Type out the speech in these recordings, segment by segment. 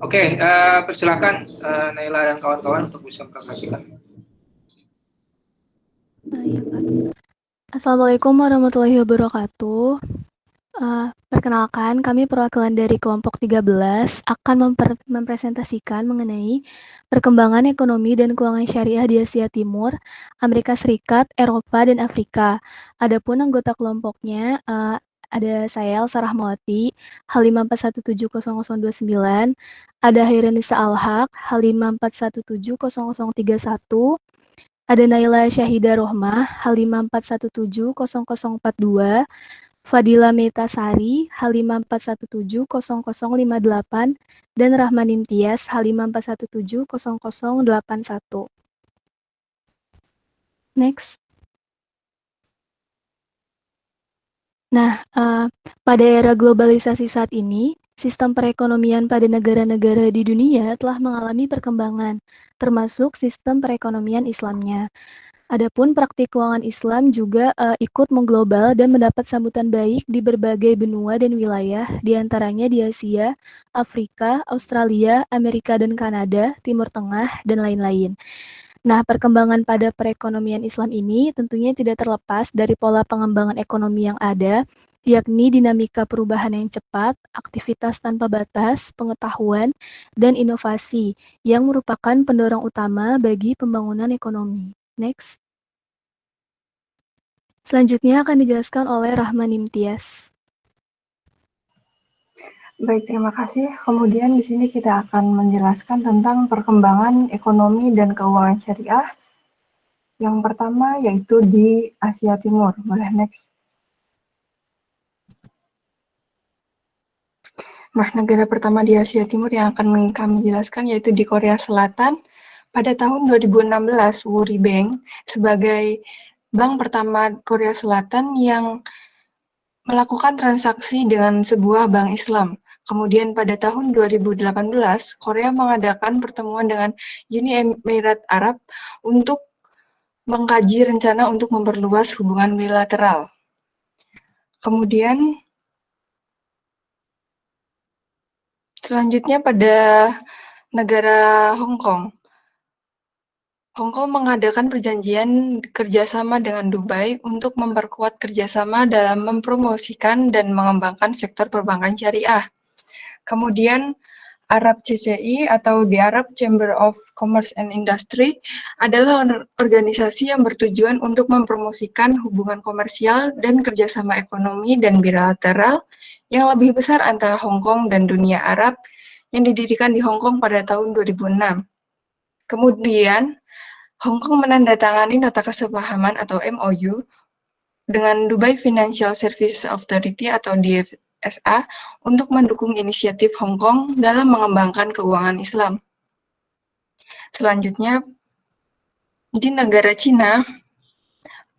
Oke, persilakan Naila dan kawan-kawan untuk bisa mempresentasikan. Ya, Pak. Assalamualaikum warahmatullahi wabarakatuh. Perkenalkan, kami perwakilan dari kelompok 13 akan mempresentasikan mengenai perkembangan ekonomi dan keuangan syariah di Asia Timur, Amerika Serikat, Eropa, dan Afrika. Adapun anggota kelompoknya ada saya, Elsa Rahmawati, H5417029, ada Hairanisa Alhaq, H5417031, ada Naila Syahida Rohmah, H541700042, Fadila Metasari, H541700058, dan Rahman Imtiaz, H541700081. Next. Nah, pada era globalisasi saat ini, sistem perekonomian pada negara-negara di dunia telah mengalami perkembangan, termasuk sistem perekonomian Islamnya. Adapun praktik keuangan Islam juga ikut mengglobal dan mendapat sambutan baik di berbagai benua dan wilayah, diantaranya di Asia, Afrika, Australia, Amerika dan Kanada, Timur Tengah, dan lain-lain. Nah, perkembangan pada perekonomian Islam ini tentunya tidak terlepas dari pola pengembangan ekonomi yang ada, yakni dinamika perubahan yang cepat, aktivitas tanpa batas, pengetahuan, dan inovasi yang merupakan pendorong utama bagi pembangunan ekonomi. Next. Selanjutnya akan dijelaskan oleh Rahman Imtiaz. Baik, terima kasih. Kemudian di sini kita akan menjelaskan tentang perkembangan ekonomi dan keuangan syariah. Yang pertama yaitu di Asia Timur. Boleh next. Nah, negara pertama di Asia Timur yang akan kami jelaskan yaitu di Korea Selatan. Pada tahun 2016, Woori Bank sebagai bank pertama Korea Selatan yang melakukan transaksi dengan sebuah bank Islam. Kemudian pada tahun 2018, Korea mengadakan pertemuan dengan Uni Emirat Arab untuk mengkaji rencana untuk memperluas hubungan bilateral. Kemudian selanjutnya pada negara Hong Kong. Hong Kong mengadakan perjanjian kerjasama dengan Dubai untuk memperkuat kerjasama dalam mempromosikan dan mengembangkan sektor perbankan syariah. Kemudian Arab CCI atau The Arab Chamber of Commerce and Industry adalah organisasi yang bertujuan untuk mempromosikan hubungan komersial dan kerjasama ekonomi dan bilateral yang lebih besar antara Hong Kong dan dunia Arab yang didirikan di Hong Kong pada tahun 2006. Kemudian, Hong Kong menandatangani nota kesepahaman atau MOU dengan Dubai Financial Services Authority atau DFSA untuk mendukung inisiatif Hong Kong dalam mengembangkan keuangan Islam. Selanjutnya, di negara Cina,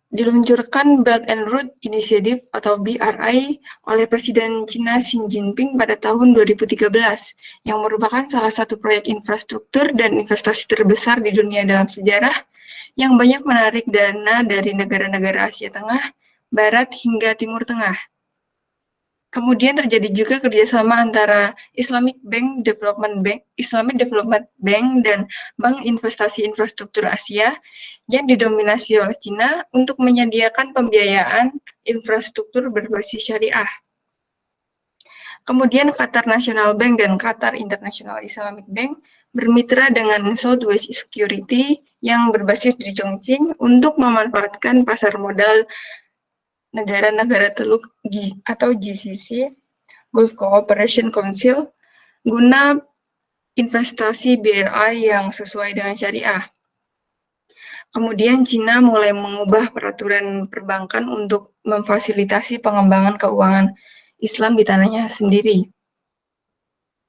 diluncurkan Belt and Road Initiative atau BRI oleh Presiden Cina Xi Jinping pada tahun 2013, yang merupakan salah satu proyek infrastruktur dan investasi terbesar di dunia dalam sejarah, yang banyak menarik dana dari negara-negara Asia Tengah, Barat, hingga Timur Tengah. Kemudian terjadi juga kerjasama antara Islamic Development Bank dan Bank Investasi Infrastruktur Asia yang didominasi oleh Cina untuk menyediakan pembiayaan infrastruktur berbasis syariah. Kemudian Qatar National Bank dan Qatar International Islamic Bank bermitra dengan Southwest Security yang berbasis di Chongqing untuk memanfaatkan pasar modal negara-negara Teluk atau GCC, Gulf Cooperation Council, guna investasi BRI yang sesuai dengan syariah. Kemudian Cina mulai mengubah peraturan perbankan untuk memfasilitasi pengembangan keuangan Islam di tanahnya sendiri.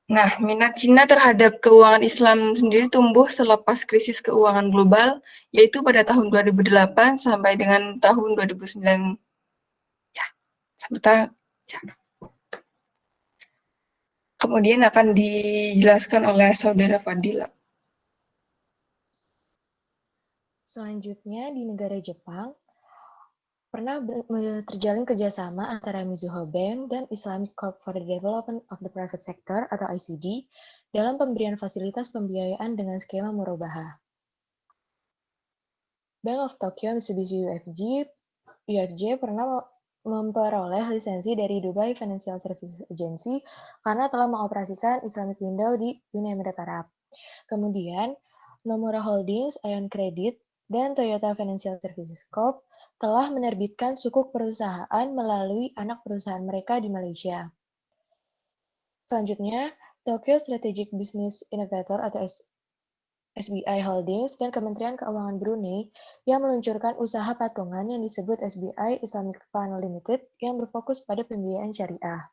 Nah, minat Cina terhadap keuangan Islam sendiri tumbuh selepas krisis keuangan global, yaitu pada tahun 2008 sampai dengan tahun 2009. Kemudian akan dijelaskan oleh Saudara Fadila. Selanjutnya di negara Jepang, pernah terjalin kerjasama antara Mizuho Bank dan Islamic Corp for the Development of the Private Sector atau ICD dalam pemberian fasilitas pembiayaan dengan skema murabahah. Bank of Tokyo Mitsubishi UFJ pernah memperoleh lisensi dari Dubai Financial Services Agency karena telah mengoperasikan Islamic Window di Uni Emirat Arab. Kemudian, Nomura Holdings, Ion Credit, dan Toyota Financial Services Corp telah menerbitkan sukuk perusahaan melalui anak perusahaan mereka di Malaysia. Selanjutnya, Tokyo Strategic Business Innovator atau SBI Holdings dan Kementerian Keuangan Brunei yang meluncurkan usaha patungan yang disebut SBI Islamic Fund Limited yang berfokus pada pembiayaan syariah.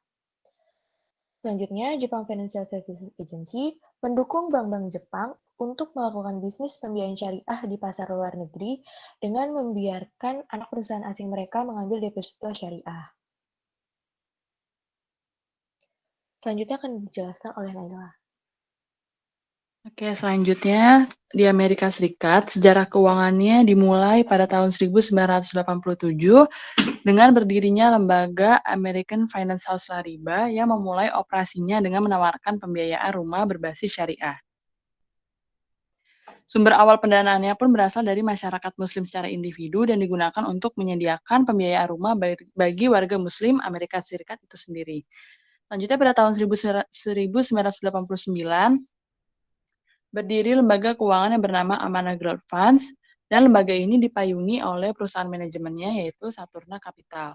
Selanjutnya, Jepang Financial Services Agency mendukung bank-bank Jepang untuk melakukan bisnis pembiayaan syariah di pasar luar negeri dengan membiarkan anak perusahaan asing mereka mengambil deposito syariah. Selanjutnya akan dijelaskan oleh Naila. Oke, selanjutnya di Amerika Serikat, sejarah keuangannya dimulai pada tahun 1987 dengan berdirinya lembaga American Finance House Lariba yang memulai operasinya dengan menawarkan pembiayaan rumah berbasis syariah. Sumber awal pendanaannya pun berasal dari masyarakat Muslim secara individu dan digunakan untuk menyediakan pembiayaan rumah bagi warga Muslim Amerika Serikat itu sendiri. Selanjutnya pada tahun 1989, berdiri lembaga keuangan yang bernama Amanah Growth Funds, dan lembaga ini dipayungi oleh perusahaan manajemennya yaitu Saturna Capital.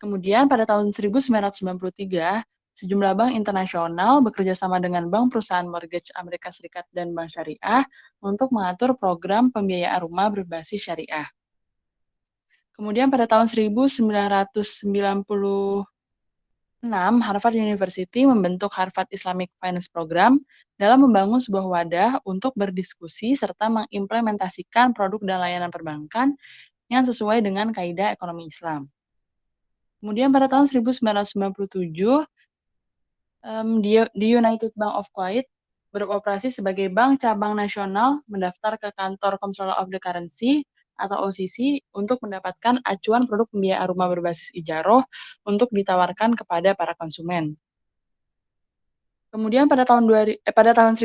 Kemudian pada tahun 1993, sejumlah bank internasional bekerja sama dengan bank perusahaan mortgage Amerika Serikat dan Bank Syariah untuk mengatur program pembiayaan rumah berbasis syariah. Kemudian pada tahun 1996, Harvard University membentuk Harvard Islamic Finance Program dalam membangun sebuah wadah untuk berdiskusi serta mengimplementasikan produk dan layanan perbankan yang sesuai dengan kaidah ekonomi Islam. Kemudian pada tahun 1997, di United Bank of Kuwait beroperasi sebagai bank cabang nasional mendaftar ke kantor Comptroller of the Currency atau OCC untuk mendapatkan acuan produk pembiayaan rumah berbasis ijaroh untuk ditawarkan kepada para konsumen. Kemudian pada tahun 1999,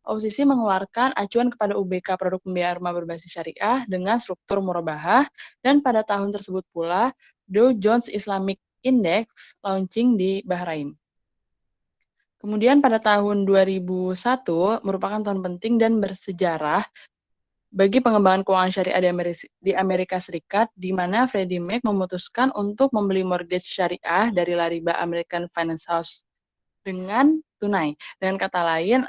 OCC mengeluarkan acuan kepada UBK produk pembiayaan rumah berbasis syariah dengan struktur murabahah, dan pada tahun tersebut pula Dow Jones Islamic Index launching di Bahrain. Kemudian pada tahun 2001 merupakan tahun penting dan bersejarah bagi pengembangan keuangan syariah di Amerika Serikat, di mana Freddie Mac memutuskan untuk membeli mortgage syariah dari Lariba American Finance House dengan tunai. Dengan kata lain,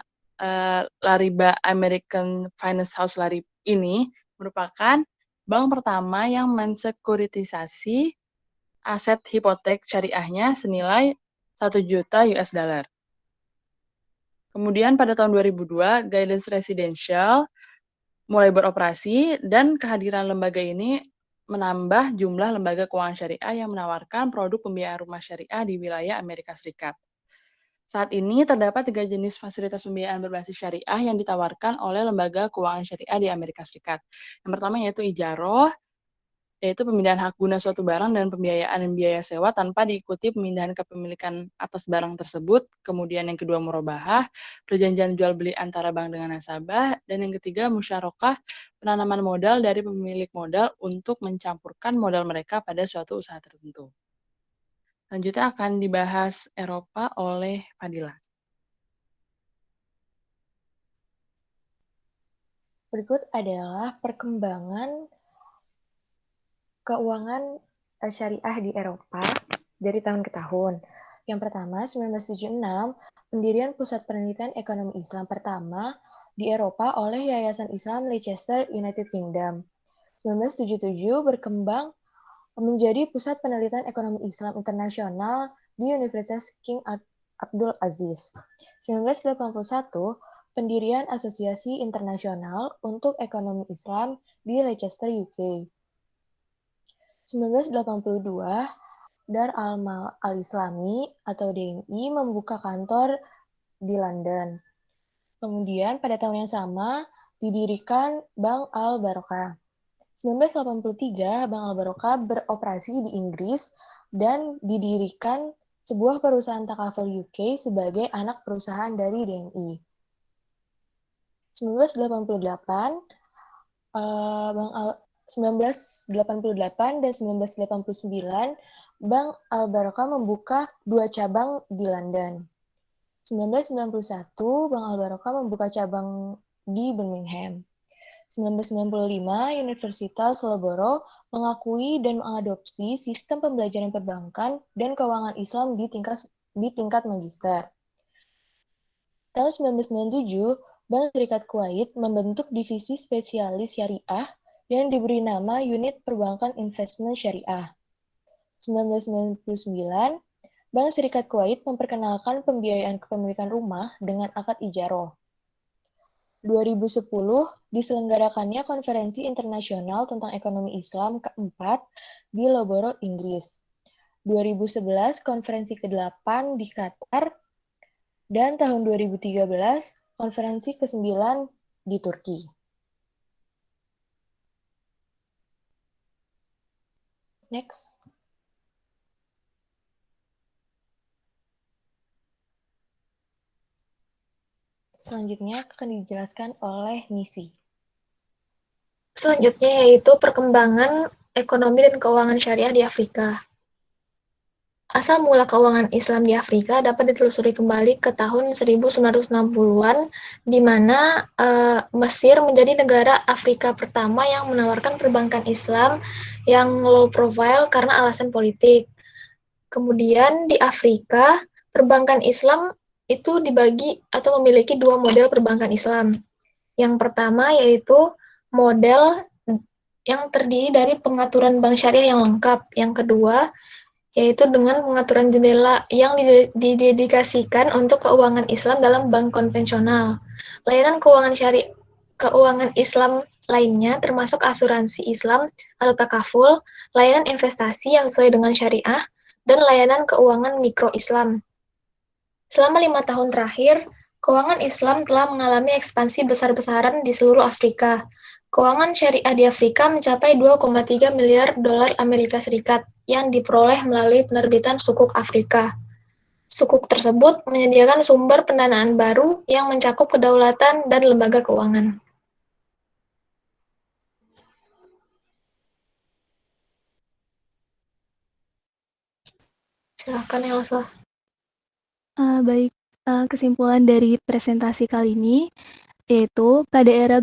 Lariba American Finance House Lariba ini merupakan bank pertama yang mensekuritisasi aset hipotek syariahnya senilai 1 juta US dollar. Kemudian pada tahun 2002, Guidance Residential mulai beroperasi dan kehadiran lembaga ini menambah jumlah lembaga keuangan syariah yang menawarkan produk pembiayaan rumah syariah di wilayah Amerika Serikat. Saat ini terdapat 3 jenis fasilitas pembiayaan berbasis syariah yang ditawarkan oleh lembaga keuangan syariah di Amerika Serikat. Yang pertama yaitu ijaroh, yaitu pemindahan hak guna suatu barang dan pembiayaan biaya sewa tanpa diikuti pemindahan kepemilikan atas barang tersebut. Kemudian yang kedua murabahah, perjanjian jual beli antara bank dengan nasabah. Dan yang ketiga musyarakah, penanaman modal dari pemilik modal untuk mencampurkan modal mereka pada suatu usaha tertentu. Selanjutnya akan dibahas Eropa oleh Fadila. Berikut adalah perkembangan keuangan syariah di Eropa dari tahun ke tahun. Yang pertama, 1976, pendirian Pusat Penelitian Ekonomi Islam pertama di Eropa oleh Yayasan Islam Leicester, United Kingdom. 1977 berkembang menjadi Pusat Penelitian Ekonomi Islam Internasional di Universitas King Abdul Aziz. 1981, pendirian Asosiasi Internasional untuk Ekonomi Islam di Leicester, UK. 1982, Dar al-Islami atau DMI membuka kantor di London. Kemudian pada tahun yang sama didirikan Bank Al-Barakah. 1983, Bank Al-Barokah beroperasi di Inggris dan didirikan sebuah perusahaan takaful UK sebagai anak perusahaan dari DNI. 1988, 1988 dan 1989, Bank Al-Barokah membuka 2 cabang di London. 1991, Bank Al-Barokah membuka cabang di Birmingham. 1995, Universitas Loughborough mengakui dan mengadopsi sistem pembelajaran perbankan dan keuangan Islam di tingkat magister. Tahun 1997, Bank Serikat Kuwait membentuk divisi spesialis syariah yang diberi nama Unit Perbankan Investment Syariah. 1999, Bank Serikat Kuwait memperkenalkan pembiayaan kepemilikan rumah dengan akad ijaroh. 2010, diselenggarakannya Konferensi Internasional tentang Ekonomi Islam keempat di Loughborough, Inggris. 2011, Konferensi ke-8 di Qatar, dan tahun 2013, Konferensi ke-9 di Turki. Next. Selanjutnya akan dijelaskan oleh Nisi. Selanjutnya yaitu perkembangan ekonomi dan keuangan syariah di Afrika. Asal mula keuangan Islam di Afrika dapat ditelusuri kembali ke tahun 1960-an, di mana Mesir menjadi negara Afrika pertama yang menawarkan perbankan Islam yang low profile karena alasan politik. Kemudian di Afrika, perbankan Islam itu dibagi atau memiliki 2 model perbankan Islam. Yang pertama yaitu model yang terdiri dari pengaturan bank syariah yang lengkap. Yang kedua yaitu dengan pengaturan jendela yang didedikasikan untuk keuangan Islam dalam bank konvensional. Layanan keuangan Islam lainnya termasuk asuransi Islam atau takaful, layanan investasi yang sesuai dengan syariah, dan layanan keuangan mikro Islam. Selama 5 tahun terakhir, keuangan Islam telah mengalami ekspansi besar-besaran di seluruh Afrika. Keuangan syariah di Afrika mencapai 2,3 miliar dolar Amerika Serikat yang diperoleh melalui penerbitan Sukuk Afrika. Sukuk tersebut menyediakan sumber pendanaan baru yang mencakup kedaulatan dan lembaga keuangan. Silakan Elsa. Baik, kesimpulan dari presentasi kali ini yaitu pada era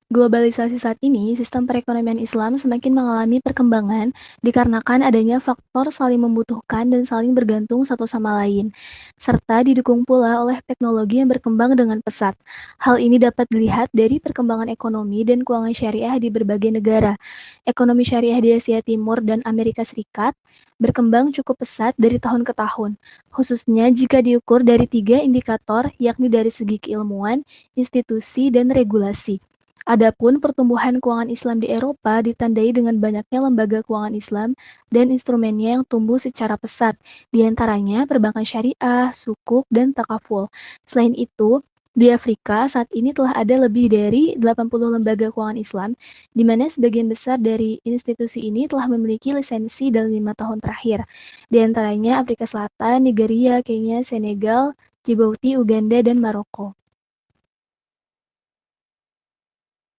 globalisasi saat ini, sistem perekonomian Islam semakin mengalami perkembangan dikarenakan adanya faktor saling membutuhkan dan saling bergantung satu sama lain, serta didukung pula oleh teknologi yang berkembang dengan pesat. Hal ini dapat dilihat dari perkembangan ekonomi dan keuangan syariah di berbagai negara. Ekonomi syariah di Asia Timur dan Amerika Serikat berkembang cukup pesat dari tahun ke tahun, khususnya jika diukur dari 3 indikator, yakni dari segi keilmuan, institusi, dan regulasi. Adapun pertumbuhan keuangan Islam di Eropa ditandai dengan banyaknya lembaga keuangan Islam dan instrumennya yang tumbuh secara pesat, di antaranya perbankan syariah, sukuk, dan takaful. Selain itu, di Afrika saat ini telah ada lebih dari 80 lembaga keuangan Islam, di mana sebagian besar dari institusi ini telah memiliki lisensi dalam 5 tahun terakhir. Di antaranya Afrika Selatan, Nigeria, Kenya, Senegal, Djibouti, Uganda, dan Maroko.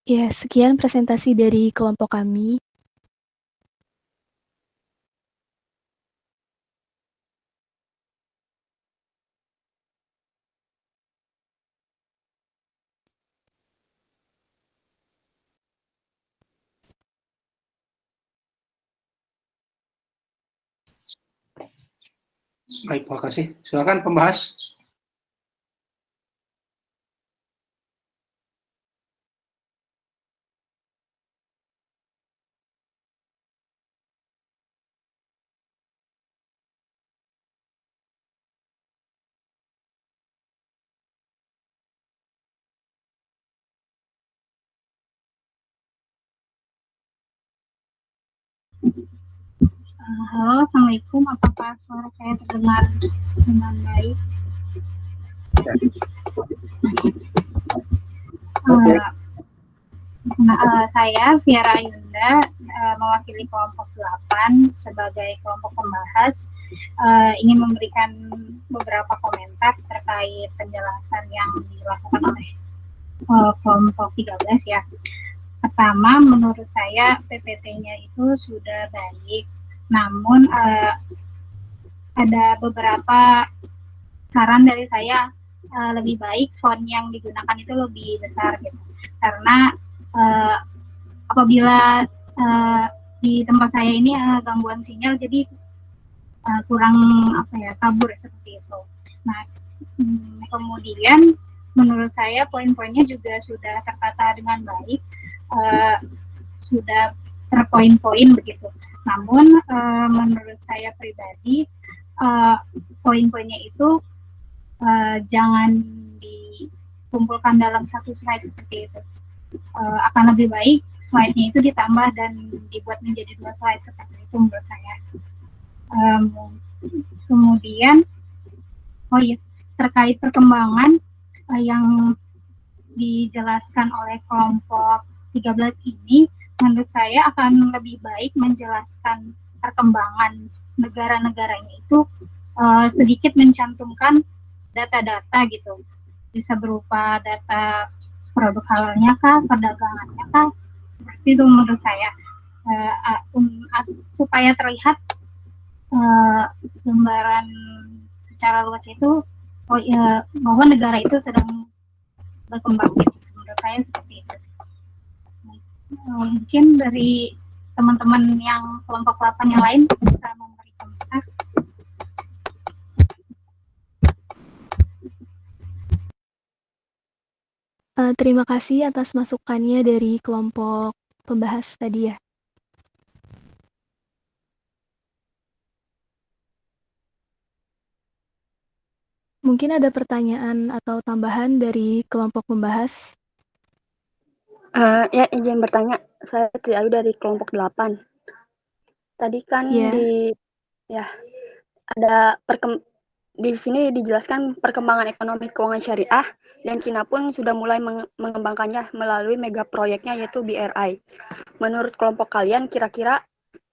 Ya, sekian presentasi dari kelompok kami. Baik, terima kasih. Silakan pembahas. Halo, Assalamualaikum. Apakah suara saya terdengar dengan baik? Saya, Viera Ayunda, mewakili kelompok 8 sebagai kelompok pembahas, ingin memberikan beberapa komentar terkait penjelasan yang dilakukan oleh kelompok 13 ya. Pertama, menurut saya PPT-nya itu sudah baik, namun ada beberapa saran dari saya, lebih baik font yang digunakan itu lebih besar gitu. Karena apabila di tempat saya ini gangguan sinyal, jadi kurang kabur seperti itu. Nah, kemudian menurut saya poin-poinnya juga sudah tertata dengan baik, sudah terpoin-poin begitu. Namun menurut saya pribadi, poin-poinnya itu jangan dikumpulkan dalam satu slide seperti itu. Akan lebih baik slide-nya itu ditambah dan dibuat menjadi 2 slide seperti itu menurut saya. Kemudian, terkait perkembangan yang dijelaskan oleh kelompok 13 ini, menurut saya akan lebih baik menjelaskan perkembangan negara-negaranya itu sedikit mencantumkan data-data gitu. Bisa berupa data produk halalnya kah, perdagangannya kah, seperti itu menurut saya. Supaya terlihat gambaran secara luas itu bahwa negara itu sedang berkembang gitu. Menurut saya seperti itu. Mungkin dari teman-teman yang kelompok 8 yang lain bisa memberi komentar. Terima kasih atas masukannya dari kelompok pembahas tadi ya. Mungkin ada pertanyaan atau tambahan dari kelompok pembahas? Ya, izin bertanya. Saya Tri Ayu dari kelompok 8. Tadi kan ada di sini dijelaskan perkembangan ekonomi keuangan syariah dan Cina pun sudah mulai mengembangkannya melalui mega proyeknya yaitu BRI. Menurut kelompok kalian kira-kira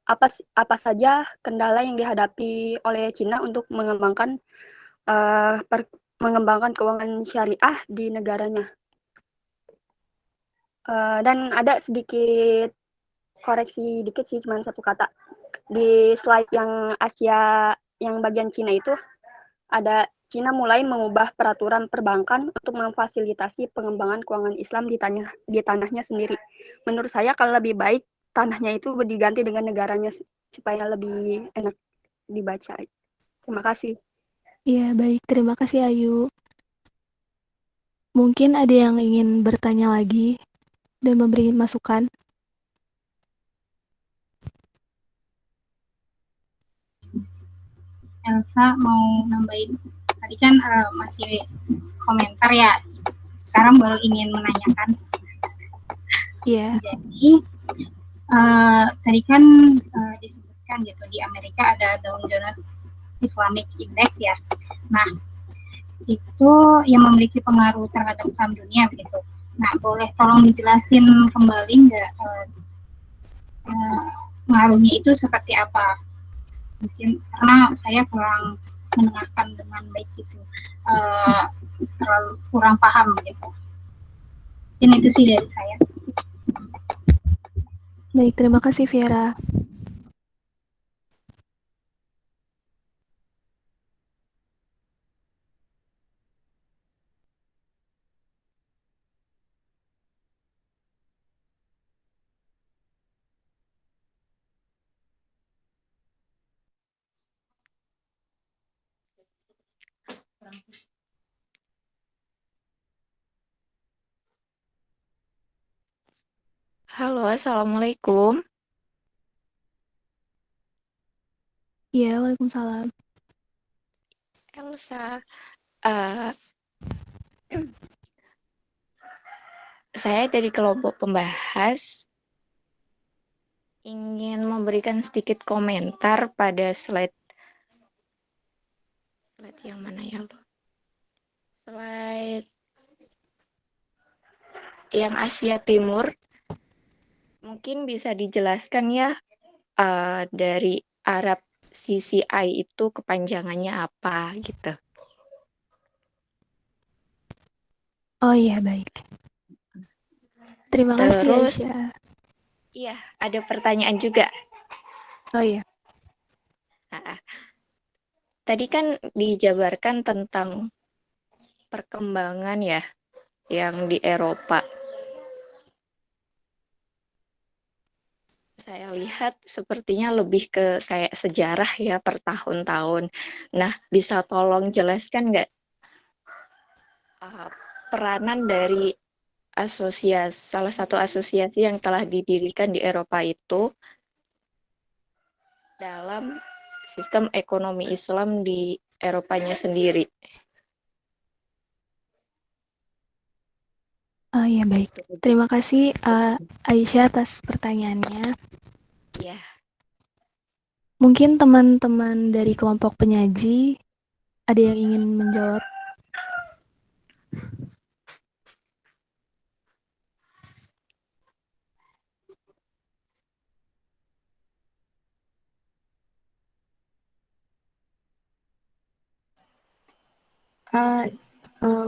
apa saja kendala yang dihadapi oleh Cina untuk mengembangkan keuangan syariah di negaranya? Dan ada sedikit koreksi dikit sih, cuma satu kata. Di slide yang Asia, yang bagian Cina itu, ada Cina mulai mengubah peraturan perbankan untuk memfasilitasi pengembangan keuangan Islam di tanahnya sendiri. Menurut saya kalau lebih baik tanahnya itu diganti dengan negaranya supaya lebih enak dibaca. Terima kasih. Iya, baik. Terima kasih, Ayu. Mungkin ada yang ingin bertanya lagi dan memberi masukan. Elsa mau nambahin, tadi kan masih komentar ya, sekarang baru ingin menanyakan. Iya. Jadi tadi kan disebutkan gitu di Amerika ada Dow Jones Islamic Index ya. Nah, itu yang memiliki pengaruh terhadap saham dunia begitu. Nah, boleh tolong dijelasin kembali nggak pengaruhnya itu seperti apa? Mungkin karena saya kurang mendengarkan dengan baik gitu, terlalu kurang paham gitu. Mungkin itu sih dari saya. Baik, terima kasih Viera. Halo, Assalamualaikum. Iya, Waalaikumsalam. Elsa, saya dari kelompok pembahas ingin memberikan sedikit komentar pada slide yang mana ya lo? Slide yang Asia Timur. Mungkin bisa dijelaskan ya, dari Arab CCI itu kepanjangannya apa gitu? Oh iya, baik. Terima kasih, Terus Aisyah. iya, ada pertanyaan juga. Oh iya. Nah, tadi kan dijabarkan tentang perkembangan ya yang di Eropa. Saya lihat sepertinya lebih ke kayak sejarah ya per tahun-tahun. Nah, bisa tolong jelaskan nggak peranan dari salah satu asosiasi yang telah didirikan di Eropa itu dalam sistem ekonomi Islam di Eropanya sendiri? Oh iya, baik. Terima kasih Aisyah atas pertanyaannya. Ya, Mungkin teman-teman dari kelompok penyaji ada yang ingin menjawab.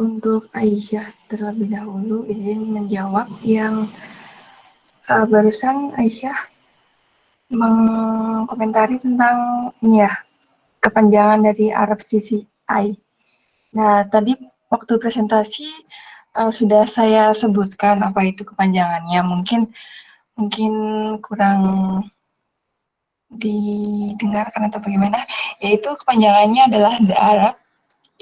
Untuk Aisyah terlebih dahulu izin menjawab yang barusan Aisyah mengkomentari tentang ini ya, kepanjangan dari Arab CCI. Nah, tadi waktu presentasi sudah saya sebutkan apa itu kepanjangannya. Mungkin kurang didengarkan atau bagaimana. Yaitu kepanjangannya adalah The Arab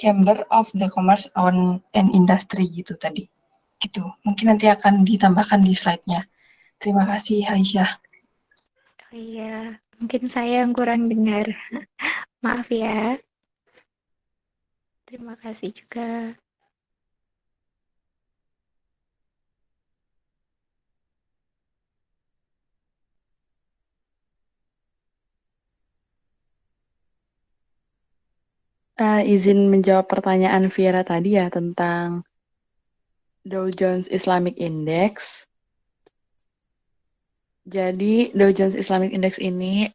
Chamber of the Commerce and Industry gitu tadi. Gitu. Mungkin nanti akan ditambahkan di slide-nya. Terima kasih Aisyah. iya, mungkin saya yang kurang dengar. Maaf ya. Terima kasih juga. Izin menjawab pertanyaan Viera tadi ya tentang Dow Jones Islamic Index. Jadi Dow Jones Islamic Index ini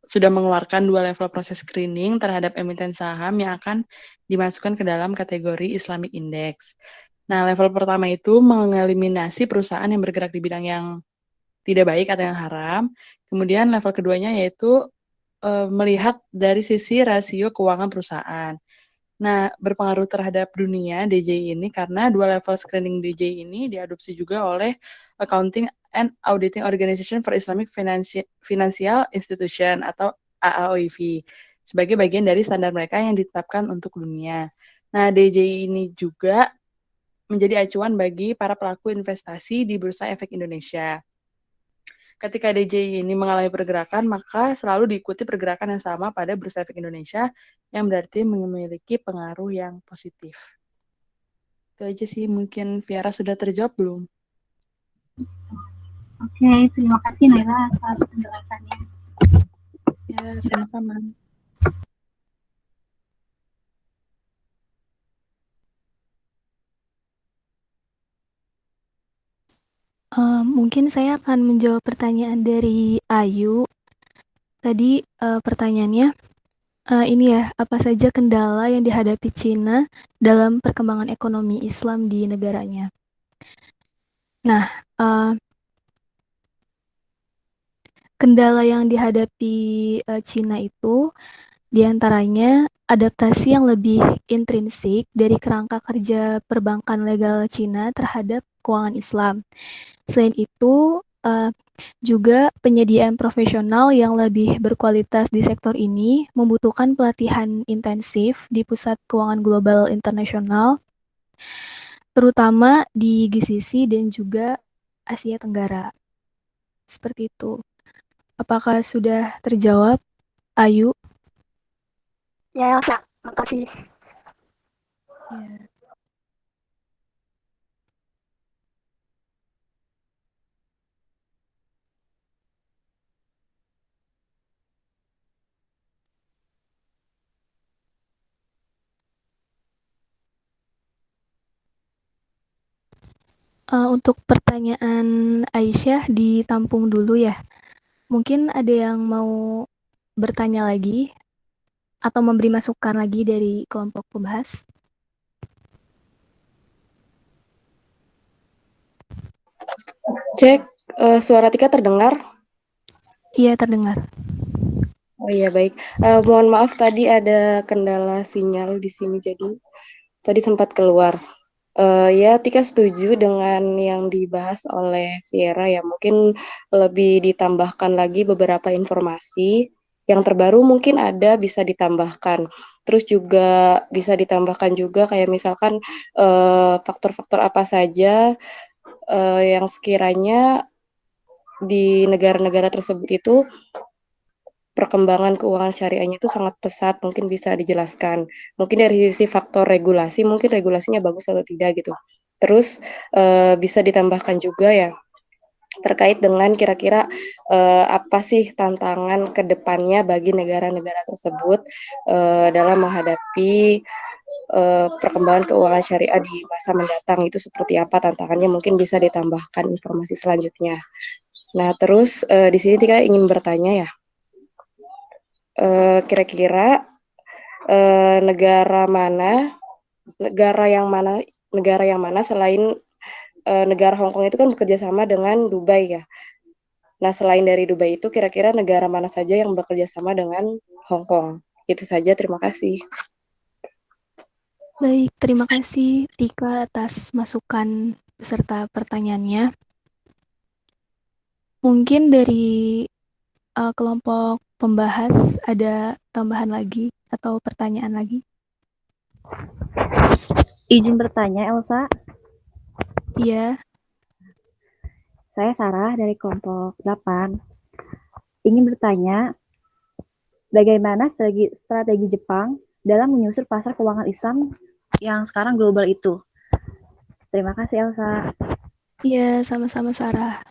sudah mengeluarkan 2 level proses screening terhadap emiten saham yang akan dimasukkan ke dalam kategori Islamic Index. Nah, level pertama itu mengeliminasi perusahaan yang bergerak di bidang yang tidak baik atau yang haram. Kemudian level keduanya yaitu melihat dari sisi rasio keuangan perusahaan. Nah, berpengaruh terhadap dunia DJI ini karena 2 level screening DJI ini diadopsi juga oleh Accounting and Auditing Organization for Islamic Financial Institution atau AAOIF sebagai bagian dari standar mereka yang ditetapkan untuk dunia. Nah, DJI ini juga menjadi acuan bagi para pelaku investasi di Bursa Efek Indonesia. Ketika DJI ini mengalami pergerakan, maka selalu diikuti pergerakan yang sama pada Bursa Efek Indonesia, yang berarti memiliki pengaruh yang positif. Itu aja sih, mungkin Viara sudah terjawab belum? Oke, terima kasih Naila atas penjelasannya. Ya, sama-sama. Mungkin saya akan menjawab pertanyaan dari Ayu. Tadi pertanyaannya, ini ya, apa saja kendala yang dihadapi Cina dalam perkembangan ekonomi Islam di negaranya? Nah, kendala yang dihadapi Cina itu diantaranya adaptasi yang lebih intrinsik dari kerangka kerja perbankan legal Cina terhadap keuangan Islam. Selain itu, juga penyediaan profesional yang lebih berkualitas di sektor ini membutuhkan pelatihan intensif di pusat keuangan global internasional, terutama di GCC dan juga Asia Tenggara. Seperti itu. Apakah sudah terjawab, Ayu? Ya, Elsa, makasih. Ya. Untuk pertanyaan Aisyah ditampung dulu ya. Mungkin ada yang mau bertanya lagi atau memberi masukan lagi dari kelompok pembahas? Cek, suara Tika terdengar? Iya, terdengar. Oh iya, baik. Mohon maaf tadi ada kendala sinyal di sini, jadi tadi sempat keluar. Ya, Tika setuju dengan yang dibahas oleh Viera ya. Mungkin lebih ditambahkan lagi beberapa informasi. Yang terbaru mungkin ada bisa ditambahkan. Terus juga bisa ditambahkan juga kayak misalkan faktor-faktor apa saja yang sekiranya di negara-negara tersebut itu perkembangan keuangan syariahnya itu sangat pesat, mungkin bisa dijelaskan. Mungkin dari sisi faktor regulasi, mungkin regulasinya bagus atau tidak gitu. Terus bisa ditambahkan juga ya terkait dengan kira-kira apa sih tantangan ke depannya bagi negara-negara tersebut dalam menghadapi perkembangan keuangan syariah di masa mendatang itu seperti apa tantangannya, mungkin bisa ditambahkan informasi selanjutnya. Nah, terus di sini Tika ingin bertanya ya, kira-kira negara yang mana selain negara Hong Kong itu kan bekerja sama dengan Dubai ya. Nah, selain dari Dubai itu kira-kira negara mana saja yang bekerja sama dengan Hong Kong? Itu saja, terima kasih. Baik, terima kasih Tika atas masukan beserta pertanyaannya. Mungkin dari kelompok pembahas ada tambahan lagi atau pertanyaan lagi? Izin bertanya, Elsa. Iya. Saya Sarah dari kelompok 8. Ingin bertanya, bagaimana strategi Jepang dalam menyusul pasar keuangan Islam yang sekarang global itu? Terima kasih, Elsa. Iya, sama-sama Sarah.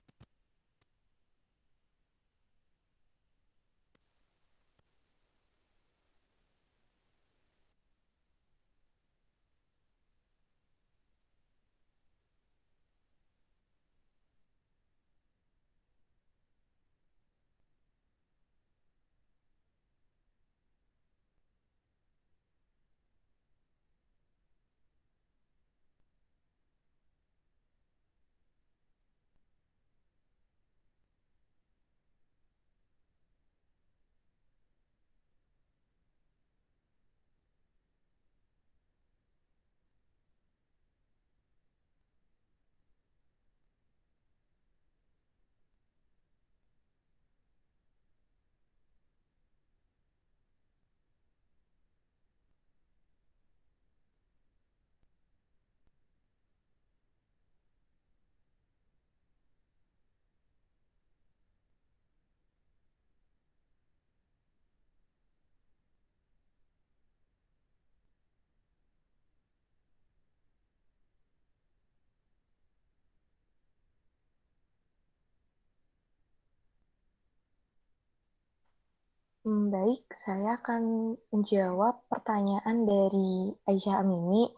Baik, saya akan menjawab pertanyaan dari Aisyah Amini.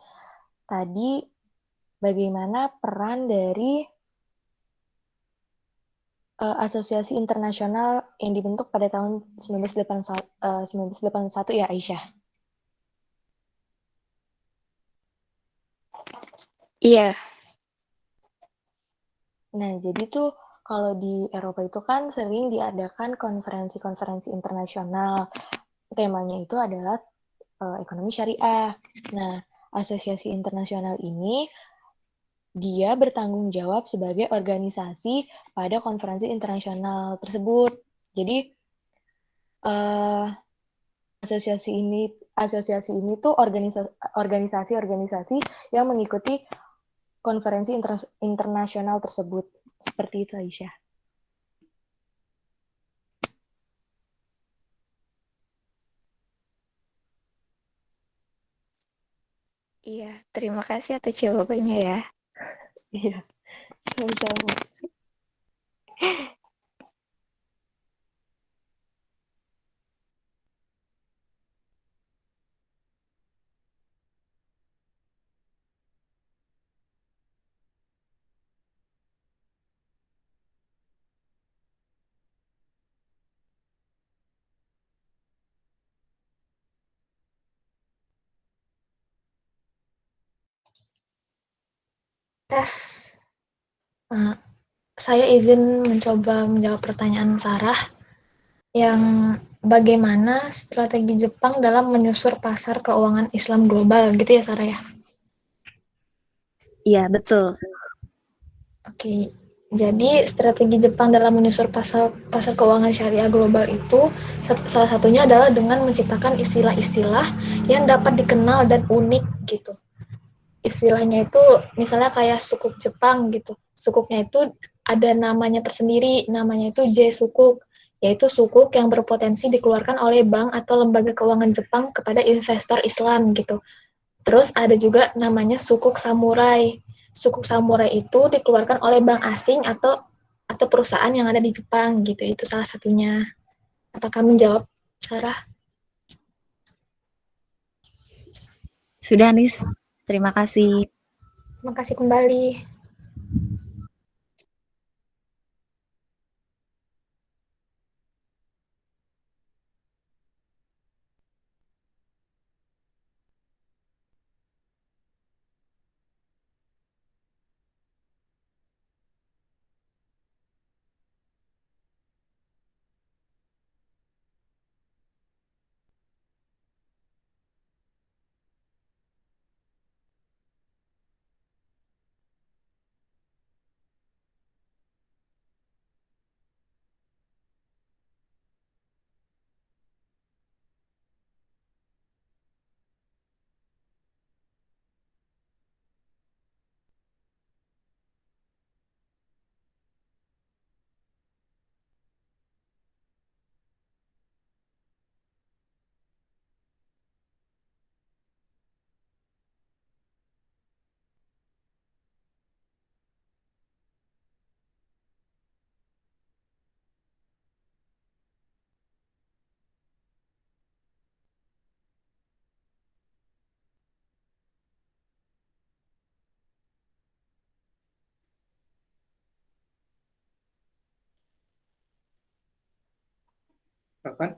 Tadi, bagaimana peran dari asosiasi internasional yang dibentuk pada tahun 1981 ya, Aisyah? Iya. Nah, jadi tuh kalau di Eropa itu kan sering diadakan konferensi-konferensi internasional. Temanya itu adalah ekonomi syariah. Nah, asosiasi internasional ini dia bertanggung jawab sebagai organisasi pada konferensi internasional tersebut. Jadi asosiasi ini tuh organisasi-organisasi yang mengikuti konferensi internasional tersebut. Seperti itu, Aisyah. Iya, terima kasih atas jawabannya ya. Iya, sama-sama. Tes. Nah, saya izin mencoba menjawab pertanyaan Sarah yang bagaimana strategi Jepang dalam menyusur pasar keuangan Islam global gitu ya Sarah ya? Iya, betul. Oke, jadi strategi Jepang dalam menyusur pasar keuangan syariah global itu salah satunya adalah dengan menciptakan istilah-istilah yang dapat dikenal dan unik gitu. Istilahnya itu misalnya kayak sukuk Jepang gitu. Sukuknya itu ada namanya tersendiri, namanya itu J sukuk, yaitu sukuk yang berpotensi dikeluarkan oleh bank atau lembaga keuangan Jepang kepada investor Islam gitu. Terus ada juga namanya sukuk samurai. Sukuk samurai itu dikeluarkan oleh bank asing atau perusahaan yang ada di Jepang gitu. Itu salah satunya. Apakah menjawab, Sarah? Sudah, Nis. Terima kasih. Terima kasih kembali. Kapan?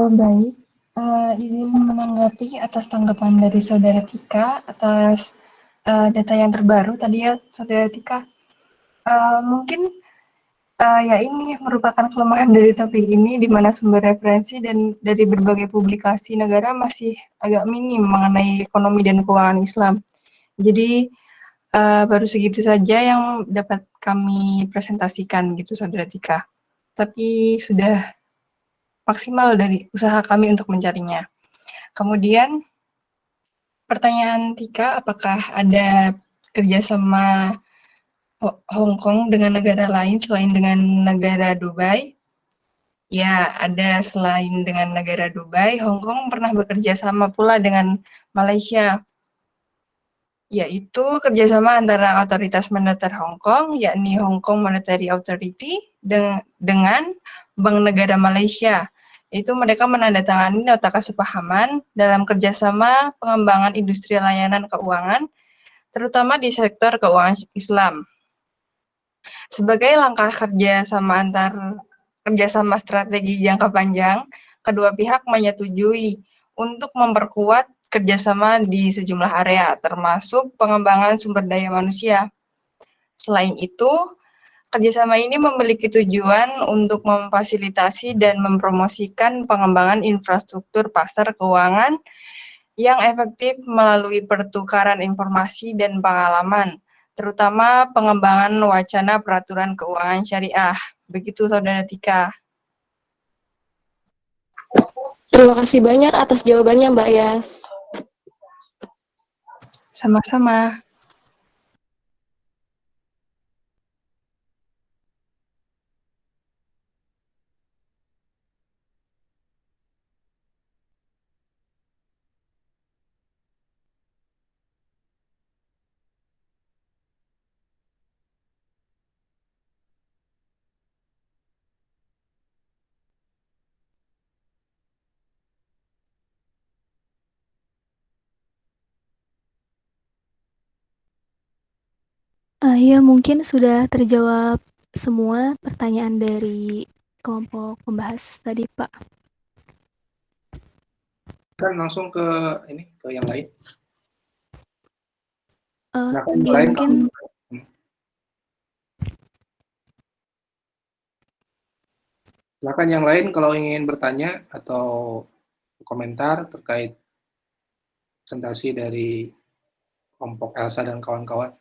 Baik, izin menanggapi atas tanggapan dari Saudara Tika atas data yang terbaru tadi ya, Saudara Tika. Mungkin ya ini merupakan kelemahan dari topik ini, di mana sumber referensi dan dari berbagai publikasi negara masih agak minim mengenai ekonomi dan keuangan Islam. Jadi baru segitu saja yang dapat kami presentasikan gitu, Saudara Tika. Tapi sudah maksimal dari usaha kami untuk mencarinya. Kemudian pertanyaan Tika, apakah ada kerjasama Hong Kong dengan negara lain selain dengan negara Dubai? Ya, ada selain dengan negara Dubai, Hong Kong pernah bekerja sama pula dengan Malaysia, yaitu kerjasama antara otoritas moneter Hong Kong, yakni Hong Kong Monetary Authority, dengan Bank Negara Malaysia. Itu mereka menandatangani nota kesepahaman dalam kerjasama pengembangan industri layanan keuangan, terutama di sektor keuangan Islam. Sebagai langkah kerjasama strategi jangka panjang, kedua pihak menyetujui untuk memperkuat kerjasama di sejumlah area, termasuk pengembangan sumber daya manusia. Selain itu, kerjasama ini memiliki tujuan untuk memfasilitasi dan mempromosikan pengembangan infrastruktur pasar keuangan yang efektif melalui pertukaran informasi dan pengalaman, terutama pengembangan wacana peraturan keuangan syariah. Begitu, Saudara Tika. Terima kasih banyak atas jawabannya, Mbak Yas. Sama-sama. Ya mungkin sudah terjawab semua pertanyaan dari kelompok pembahas tadi, Pak. Kan langsung ke ini, ke yang lain. Silakan yang Ya lain. mungkin Silakan yang lain kalau ingin bertanya atau komentar terkait presentasi dari kelompok Elsa dan kawan-kawan.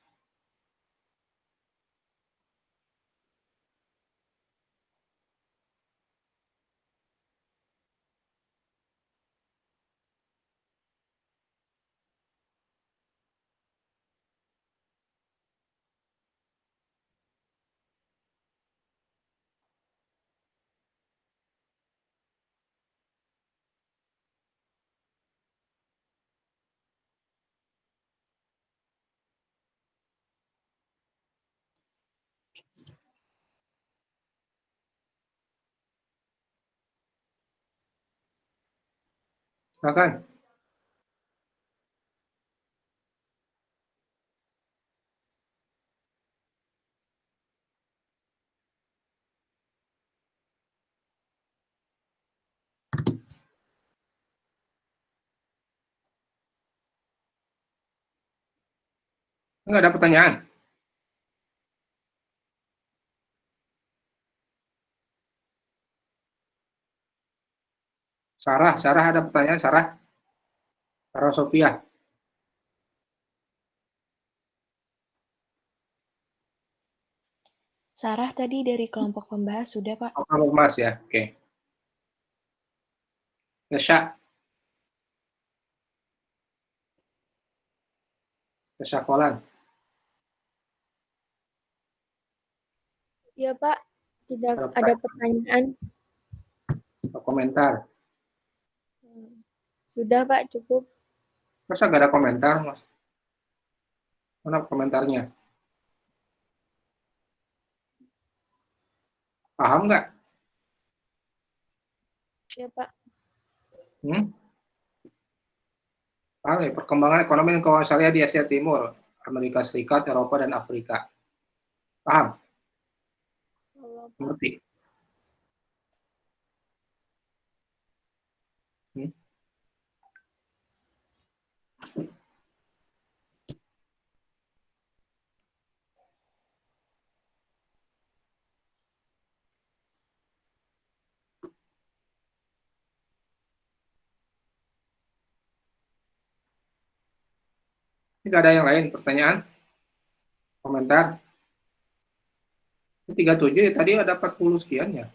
Silakan. Enggak ada pertanyaan. Sarah ada pertanyaan, Sarah Sofia. Sarah tadi dari kelompok pembahas sudah, Pak. Kamu Mas ya, oke. Tesha Kolan. Ya Pak, tidak ada pertanyaan. Komentar. Sudah Pak, cukup. Masa nggak ada komentar, Mas? Mana komentarnya? Paham nggak? Ya Pak. Paham ya? Perkembangan ekonomi dan keuangan syariah di Asia Timur, Amerika Serikat, Eropa, dan Afrika. Paham? Ngerti? Tidak ada yang lain pertanyaan? Komentar? 37 ya, tadi ada 40 sekian ya.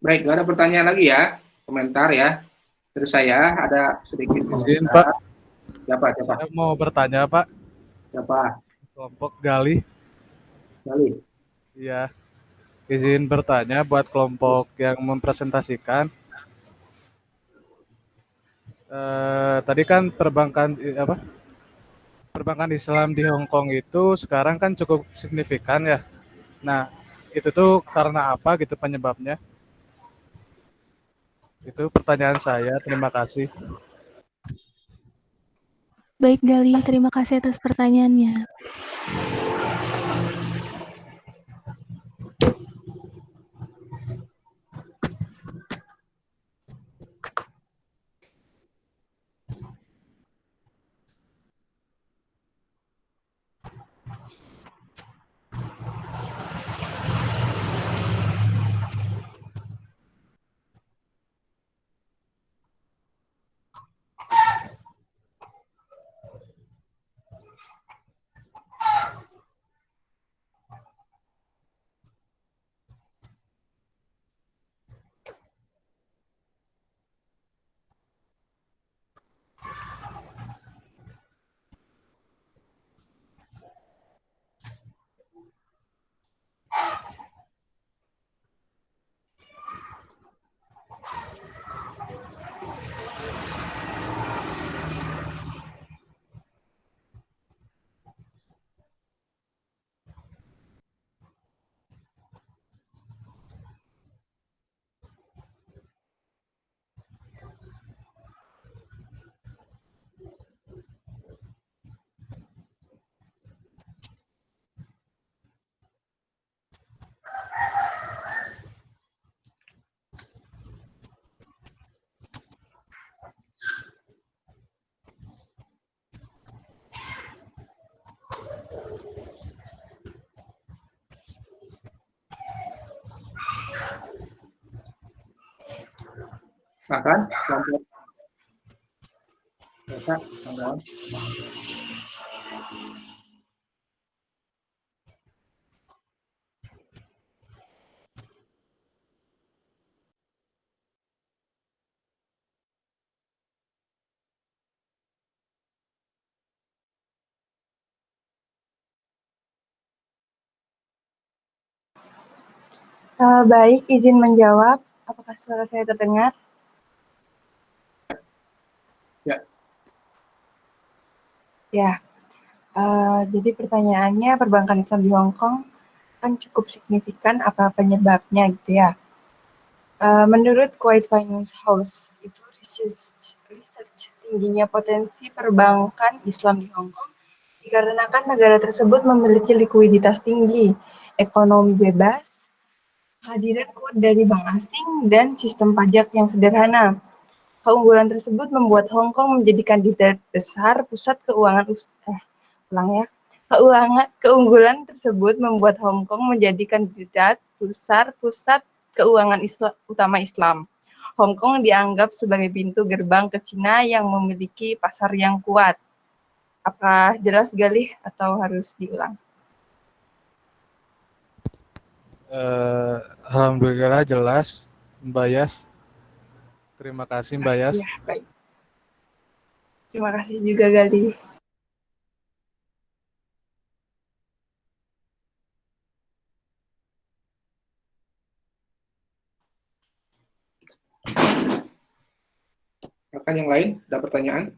Baik, nggak ada pertanyaan lagi ya, komentar ya. Dari saya ada sedikit komentar. Izin, Pak. Siapa? Saya mau bertanya, Pak. Siapa? Kelompok Gali. Gali. Iya. Izin bertanya buat kelompok yang mempresentasikan. Tadi kan perbankan Islam di Hong Kong itu sekarang kan cukup signifikan ya. Nah, itu tuh karena apa gitu penyebabnya? Itu pertanyaan saya. Terima kasih. Baik Gali, terima kasih atas pertanyaannya. Bahkan kelompok mereka tanggapan. Baik, izin menjawab. Apakah suara saya terdengar? Ya. Ya, jadi pertanyaannya perbankan Islam di Hong Kong kan cukup signifikan, apa penyebabnya gitu ya? Menurut Kuwait Finance House, itu research tingginya potensi perbankan Islam di Hong Kong dikarenakan negara tersebut memiliki likuiditas tinggi, ekonomi bebas, kehadiran kuat dari bank asing, dan sistem pajak yang sederhana. Keunggulan tersebut membuat Hong Kong menjadi kandidat besar pusat keuangan Keunggulan tersebut membuat Hong Kong menjadi kandidat besar pusat keuangan utama Islam. Hong Kong dianggap sebagai pintu gerbang ke Cina yang memiliki pasar yang kuat. Apa jelas Galih atau harus diulang? Alhamdulillah jelas, Mbak Yas. Terima kasih Mbak Yas. Ya, baik. Terima kasih juga Galih. Rekan yang lain, ada pertanyaan?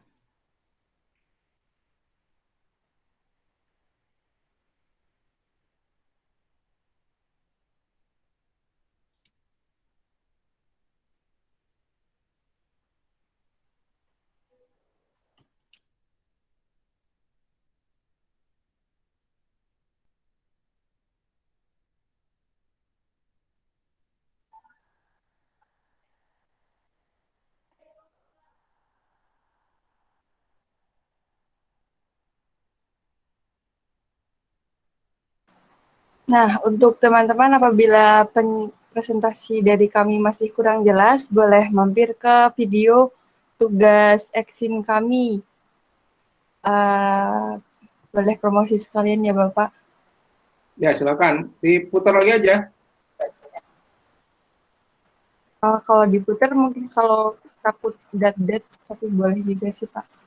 Nah, untuk teman-teman apabila presentasi dari kami masih kurang jelas, boleh mampir ke video tugas eksin kami. Boleh promosi sekalian ya Bapak. Ya, silakan. Diputar lagi aja. Kalau diputar mungkin kalau takut dat-dat, tapi boleh juga sih Pak.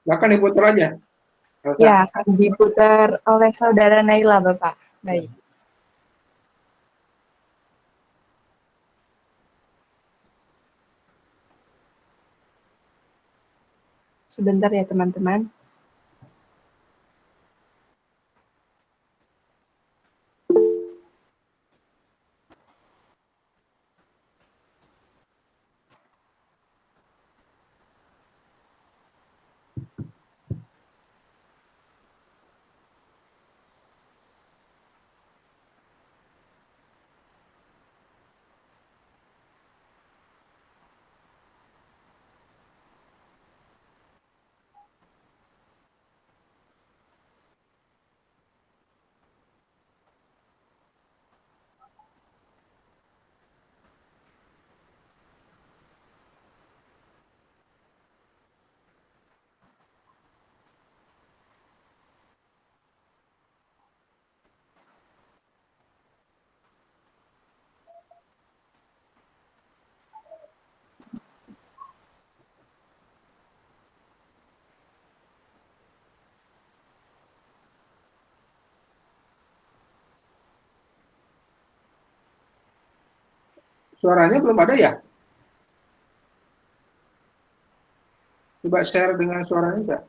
Silakan diputar aja. Ya, akan diputar oleh Saudara Naila Bapak. Baik. Sebentar ya teman-teman. Suaranya belum ada ya? Coba share dengan suaranya enggak?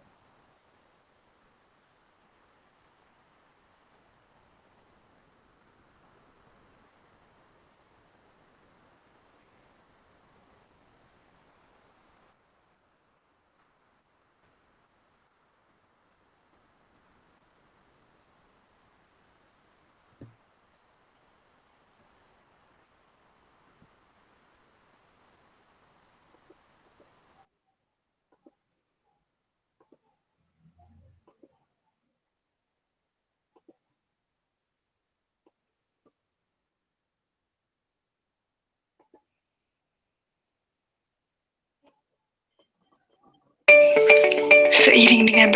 Seiring dengan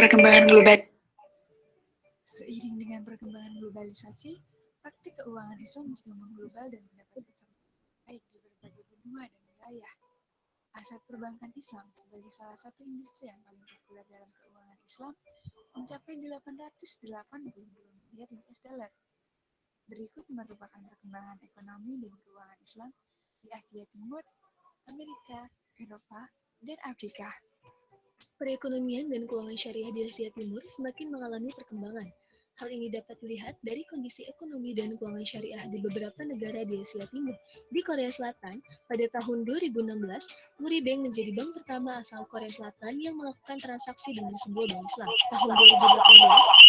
perkembangan globalisasi, praktik keuangan Islam juga mengglobal dan mendapatkan sambutan baik di berbagai benua dan wilayah. Aset perbankan Islam sebagai salah satu industri yang paling populer dalam keuangan Islam mencapai 882 miliar US dollar. Berikut merupakan perkembangan ekonomi dan keuangan Islam di Asia Timur, Amerika, Eropa, dan Afrika. Perekonomian dan keuangan syariah di Asia Timur semakin mengalami perkembangan. Hal ini dapat dilihat dari kondisi ekonomi dan keuangan syariah di beberapa negara di Asia Timur. Di Korea Selatan, pada tahun 2016, Muri Bank menjadi bank pertama asal Korea Selatan yang melakukan transaksi dengan simbol bank Islam. Tahun 2018,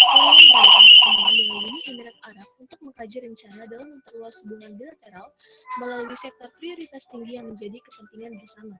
Korea mengadakan pertemuan dengan Uni Emirat Arab untuk mengkaji rencana dalam memperluas hubungan bilateral melalui sektor prioritas tinggi yang menjadi kepentingan bersama.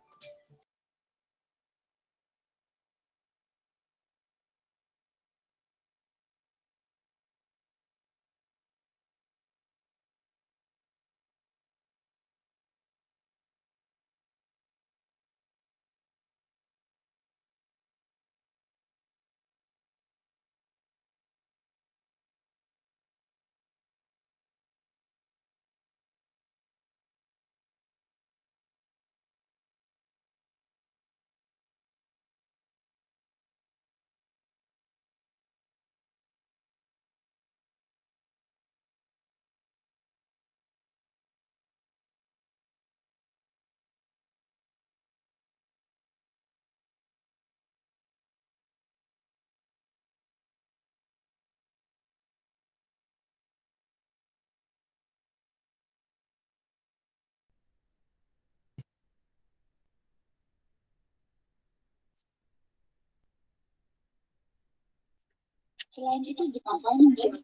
Selain itu, di kampanye menjadi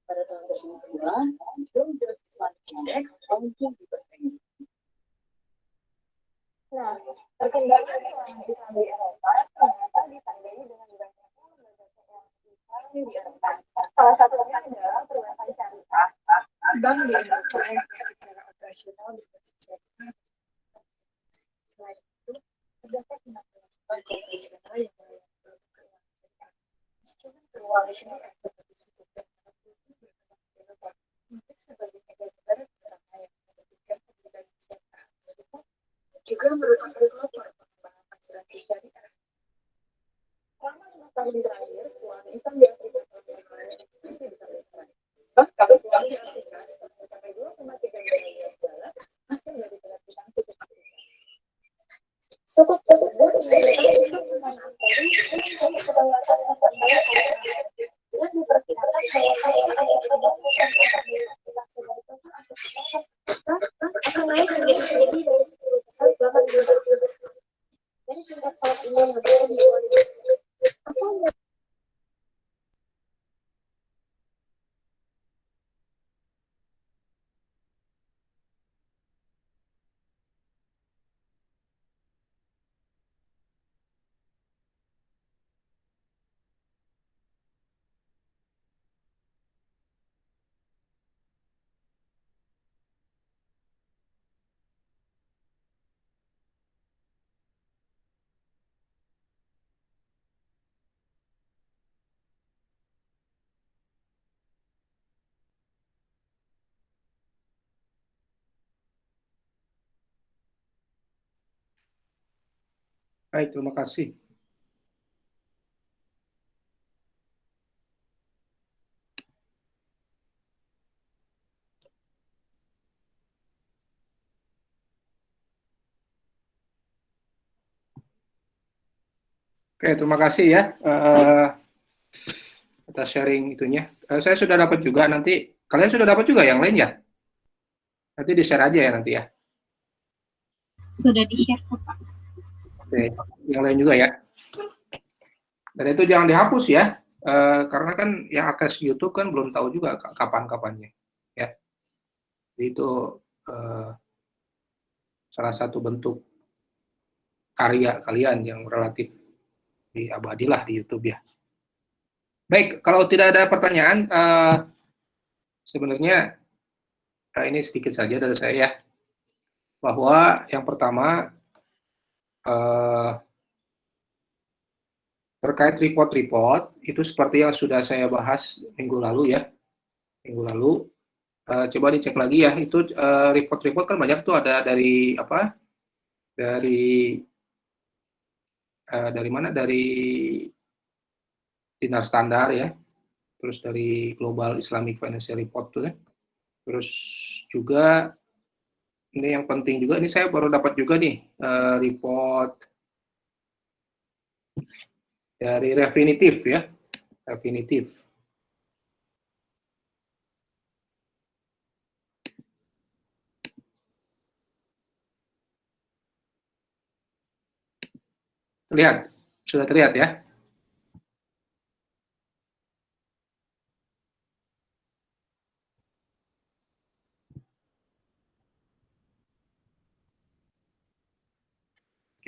pada tahun tersebut pula, Dow Jones Islamic Index ranking di berbagai. Nah, perkembangan keuangan Islam di Eropa ternyata ditandai dengan banyaknya lembaga yang di Eropa. Salah satunya adalah perbankan syariah. Bank di Eropa yang secara operasional berbasis syariah. Selain itu, terdapat 16 bank konvensional yang melayani produk keuangan syariah. Instrumen keuangan syariah seperti suku bunga sebagai negara pertama yang menerbitkan obligasi syariah tersebut juga merupakan pelopor pengembangan asuransi syariah. Selama 5 tahun terakhir, keuangan Islam di Afrika Selatan tidak bisa berjalan. Bahkan keuangan di Afrika mencapai 2,3 miliar US dollar hasil dari penerbitan suku Afrika. Suku tersebut menyebabkan pemanfaatan untuk kedaulatan dan pembangunan yang diperkirakan bahwa aset perbankan akan naik menjadi lebih dari 10% selama 2 tahun. Dari tingkat saat ini menurun di 2020. Baik, terima kasih. Oke, terima kasih ya atas sharing itunya. Saya sudah dapat juga nanti. Kalian sudah dapat juga yang lain ya? Nanti di-share aja ya nanti ya. Sudah di-share kok, Pak. Oke, yang lain juga ya. Dan itu jangan dihapus ya, karena kan yang akses YouTube kan belum tahu juga kapan-kapannya. Ya, jadi itu salah satu bentuk karya kalian yang relatif diabadilah di YouTube ya. Baik, kalau tidak ada pertanyaan, sebenarnya ini sedikit saja dari saya ya, bahwa yang pertama terkait report-report itu seperti yang sudah saya bahas minggu lalu ya, coba dicek lagi ya, itu report-report kan banyak tuh, ada dari apa, dari mana, dari Dinar Standar ya, terus dari Global Islamic Financial Report tuh ya, terus juga ini yang penting juga, ini saya baru dapat juga nih report dari Refinitiv ya, Refinitiv. Terlihat, sudah terlihat ya.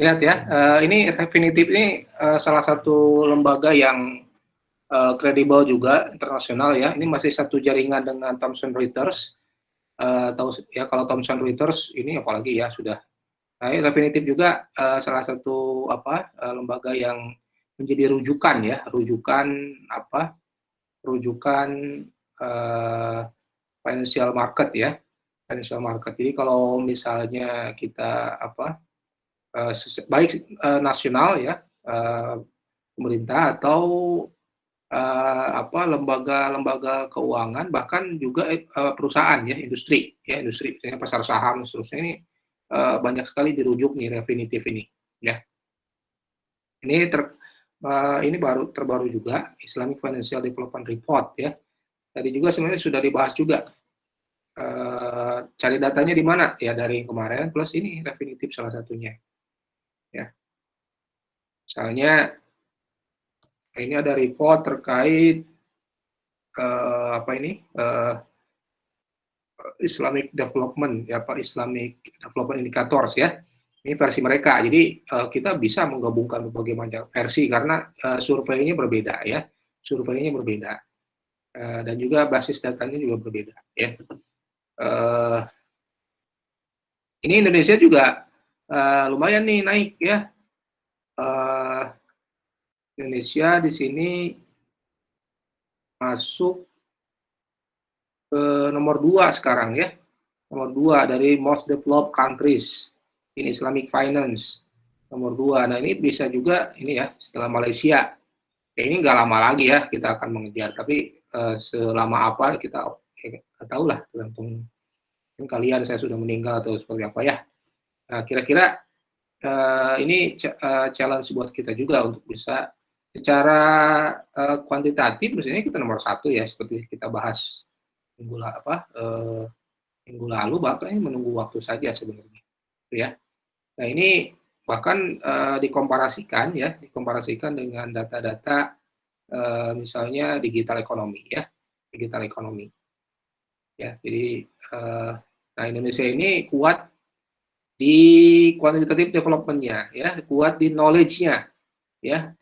Lihat ya, ini Refinitiv ini salah satu lembaga yang kredibel juga, internasional ya. Ini masih satu jaringan dengan Thomson Reuters. Tahu ya, kalau Thomson Reuters ini apalagi ya sudah. Nah, Refinitiv juga salah satu lembaga yang menjadi rujukan ya, rujukan financial market ya, financial market. Jadi kalau misalnya kita baik nasional ya, pemerintah atau lembaga-lembaga keuangan, bahkan juga perusahaan ya, industri misalnya pasar saham seterusnya, ini banyak sekali dirujuk nih Refinitiv ini ya. Ini terbaru juga Islamic Financial Development Report ya. Tadi juga sebenarnya sudah dibahas juga. Cari datanya di mana ya, dari kemarin, plus ini Refinitiv salah satunya ya. Misalnya ini ada report terkait Islamic Development ya, Islamic Development Indicators ya. Ini versi mereka. Jadi kita bisa menggabungkan berbagai macam versi karena surveinya berbeda ya. Surveinya berbeda. Dan juga basis datanya juga berbeda ya. Ini Indonesia juga lumayan nih naik ya. Indonesia di sini masuk ke nomor 2 sekarang ya. Nomor 2 dari most developed countries in Islamic finance. Nomor 2. Nah, ini bisa juga ini ya, setelah Malaysia. Ya, ini nggak lama lagi ya kita akan mengejar, tapi selama apa kita tahu lah, tergantung kalian, saya sudah meninggal atau seperti apa ya. Nah, kira-kira ini challenge buat kita juga untuk bisa secara kuantitatif, misalnya kita nomor 1 ya, seperti kita bahas minggu lalu, bahkan ini menunggu waktu saja sebenarnya ya. Nah, ini bahkan dikomparasikan dengan data-data misalnya digital ekonomi ya, ya. Jadi nah, Indonesia ini kuat di quantitative development-nya ya, kuat di knowledge-nya ya,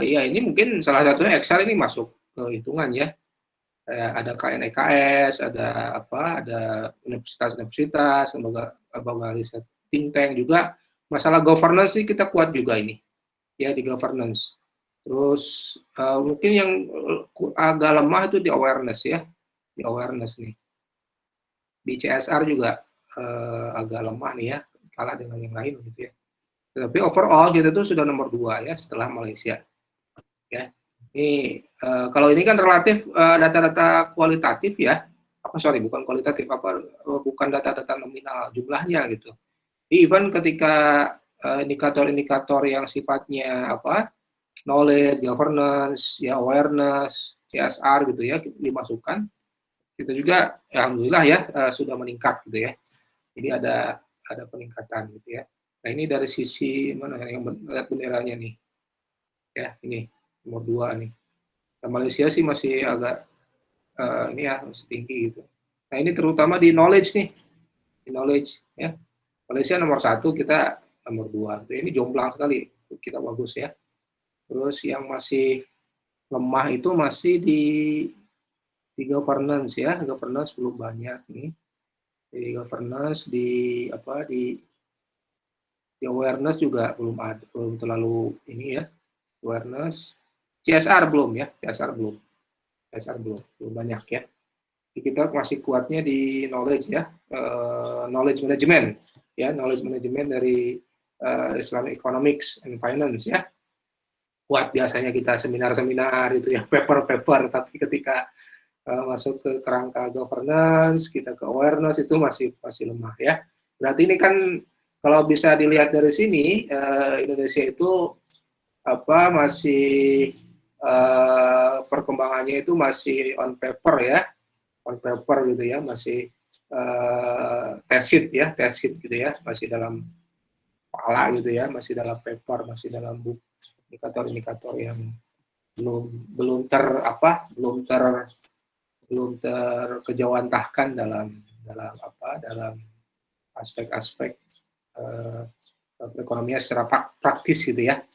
ya ini mungkin salah satunya Excel ini masuk ke hitungan ya. Ada KNEKS, ada universitas-universitas, lembaga riset, think tank juga. Masalah governance sih kita kuat juga ini ya, di governance. Terus mungkin yang agak lemah itu di awareness ya, di awareness nih. Di CSR juga agak lemah nih ya, kalah dengan yang lain gitu ya. Tapi overall kita tuh sudah nomor 2 ya setelah Malaysia. Ya. Ini kalau ini kan relatif data-data kualitatif ya. Bukan kualitatif, bukan data-data nominal jumlahnya gitu. Even ketika indikator-indikator yang sifatnya knowledge, governance, ya awareness, CSR gitu ya dimasukkan, kita juga alhamdulillah ya sudah meningkat gitu ya. Jadi ada peningkatan gitu ya. Nah ini dari sisi mana yang lihat benderanya nih, ya ini nomor 2 nih. Nah, Malaysia sih masih agak ini ya masih tinggi gitu. Nah ini terutama di knowledge nih, di knowledge ya. Malaysia nomor 1, kita nomor 2. Ini jomplang sekali, kita bagus ya. Terus yang masih lemah itu masih di governance ya, governance belum banyak nih. Di governance, di awareness juga belum terlalu ini ya, awareness. CSR belum banyak ya. Jadi kita masih kuatnya di knowledge ya, knowledge management ya, knowledge management dari Islamic Economics and Finance ya. Kuat biasanya kita seminar-seminar itu ya, paper, tapi ketika masuk ke kerangka governance, kita ke awareness itu masih lemah ya. Berarti ini kan kalau bisa dilihat dari sini Indonesia itu masih perkembangannya itu masih on paper gitu ya, masih tacit gitu ya, masih dalam kepala gitu ya, masih dalam paper, masih dalam buku, indikator-indikator yang belum terkejawantahkan dalam aspek-aspek perekonomian secara praktis gitu ya.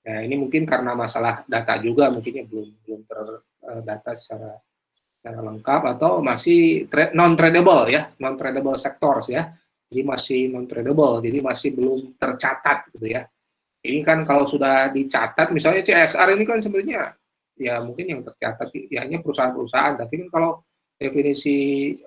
Nah, ini mungkin karena masalah data juga, mungkinnya belum terdata secara lengkap atau masih non-tradable ya, non-tradable sectors ya. Jadi masih non-tradable, jadi masih belum tercatat gitu ya. Ini kan kalau sudah dicatat, misalnya CSR ini kan sebenarnya ya mungkin yang tercatat ya hanya perusahaan-perusahaan, tapi kan kalau definisi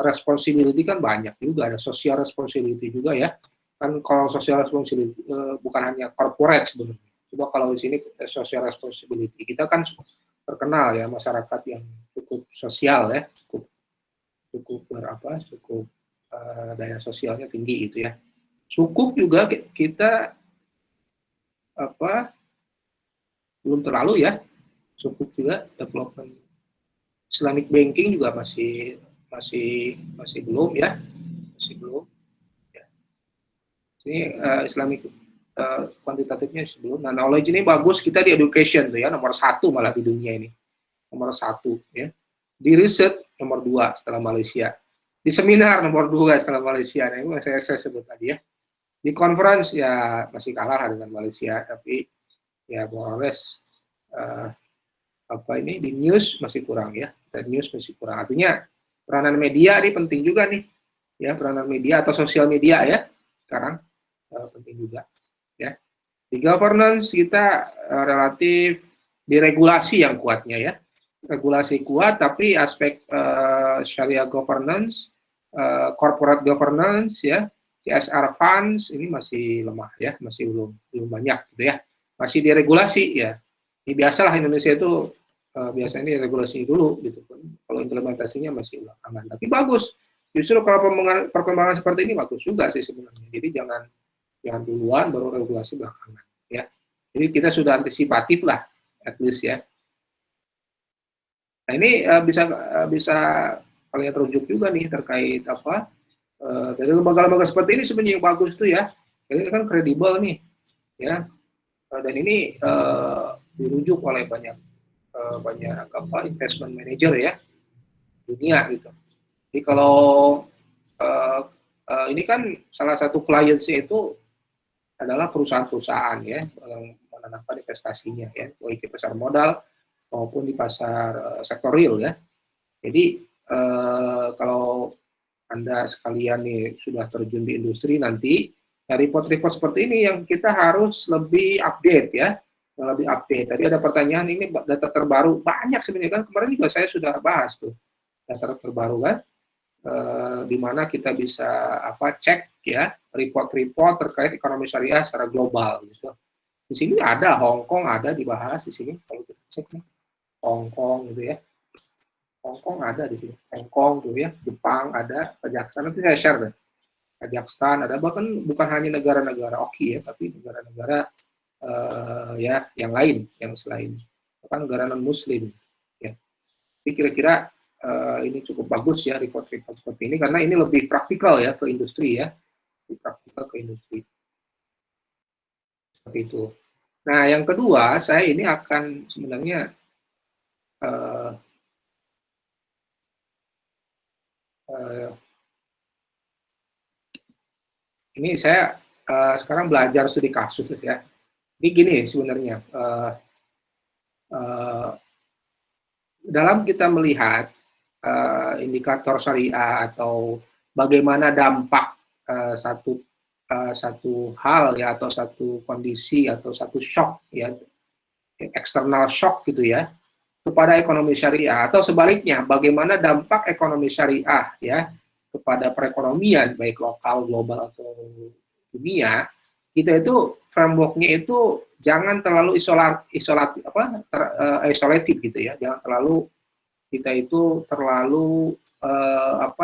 responsibility kan banyak juga, ada social responsibility juga ya. Kan kalau social responsibility bukan hanya corporate sebenarnya. Coba kalau di sini social responsibility, kita kan terkenal ya masyarakat yang cukup sosial ya, cukup daya sosialnya tinggi gitu ya. Sukuk juga kita belum terlalu ya. Sukuk juga development Islamic banking juga masih belum ya, masih belum. Ya. Ini Islamic kuantitatifnya sebelum. Nah, knowledge ini bagus kita di education tuh ya, nomor 1 malah di dunia ini, nomor 1 ya. Di riset nomor 2 setelah Malaysia. Di seminar nomor 2 setelah Malaysia. Nah, ini saya sebut tadi ya. Di conference ya masih kalah dengan Malaysia, tapi ya more or less di news masih kurang ya. News masih kurang. Artinya peranan media ini penting juga nih. Ya, peranan media atau sosial media ya. Sekarang penting juga ya. Di governance kita relatif di regulasi yang kuatnya ya. Regulasi kuat tapi aspek syariah governance, corporate governance ya, CSR funds ini masih lemah ya, masih belum banyak gitu ya. Masih diregulasi ya. Ini biasalah Indonesia itu biasanya regulasi dulu gitu kan. Kalau implementasinya masih belakangan. Tapi bagus. Justru kalau perkembangan seperti ini bagus juga sih sebenarnya. Jadi jangan duluan baru regulasi belakangan ya. Jadi kita sudah antisipatif lah at least ya. Nah, ini bisa kalian rujuk juga nih terkait dari lembaga-lembaga seperti ini sebenarnya yang bagus tuh ya. Ini kan kredibel nih ya. Dan ini dirujuk oleh banyak investment manager ya dunia gitu. Jadi kalau ini kan salah satu kliennya itu adalah perusahaan-perusahaan ya yang menanamkan investasinya ya, baik di pasar modal maupun di pasar sektor real ya. Jadi kalau Anda sekalian nih sudah terjun di industri nanti, report-report seperti ini yang kita harus lebih update ya, lebih update. Tadi ada pertanyaan ini data terbaru banyak sebenarnya kan, kemarin juga saya sudah bahas tuh data terbaru kan, di mana kita bisa cek ya, report-report terkait ekonomi syariah secara global gitu. Di sini ada Hong Kong, ada dibahas di sini kalau kita cek nih. Hong Kong gitu ya. Hong Kong ada di sini. Hong Kong tuh ya, Jepang ada, Kazakhstan nanti saya share deh. Kazakhstan ada, bahkan bukan hanya negara-negara oki ya, tapi negara-negara ya yang lain, yang selain bahkan negara non Muslim. Ya. Jadi kira-kira ini cukup bagus ya report-report seperti ini karena ini lebih praktikal ya ke industri ya, lebih praktikal ke industri. Seperti itu. Nah, yang kedua, saya ini akan sebenarnya ini saya sekarang belajar studi kasus ya. Jadi gini sebenarnya, dalam kita melihat indikator syariah atau bagaimana dampak satu hal ya atau satu kondisi atau satu shock ya, eksternal shock gitu ya, kepada ekonomi syariah atau sebaliknya bagaimana dampak ekonomi syariah ya kepada perekonomian baik lokal, global atau dunia, kita itu frameworknya itu jangan terlalu isolatif gitu ya, jangan terlalu kita itu terlalu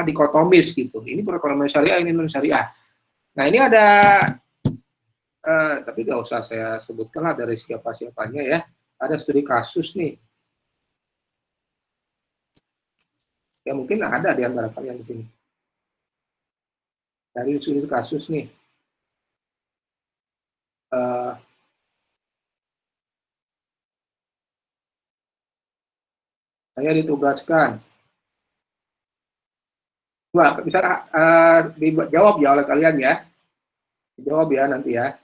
dikotomis gitu. Ini perekonomian syariah, ini non syariah. Nah ini ada tapi nggak usah saya sebutkan lah dari siapa-siapanya ya. Ada studi kasus nih. Ya mungkin ada di antara kalian di sini. Dari studi kasus nih. Saya ditugaskan. Coba bisa dijawab ya oleh kalian ya. Dijawab ya nanti ya.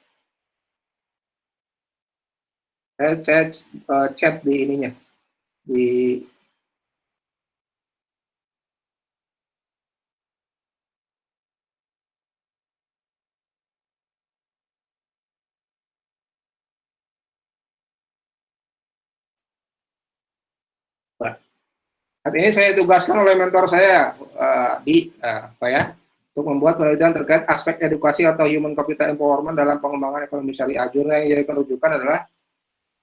Saya chat di ininya. Di Saat ini saya tugaskan oleh mentor saya untuk membuat penelitian terkait aspek edukasi atau human capital empowerment dalam pengembangan ekonomi syariah. Jurnal yang jadi rujukan adalah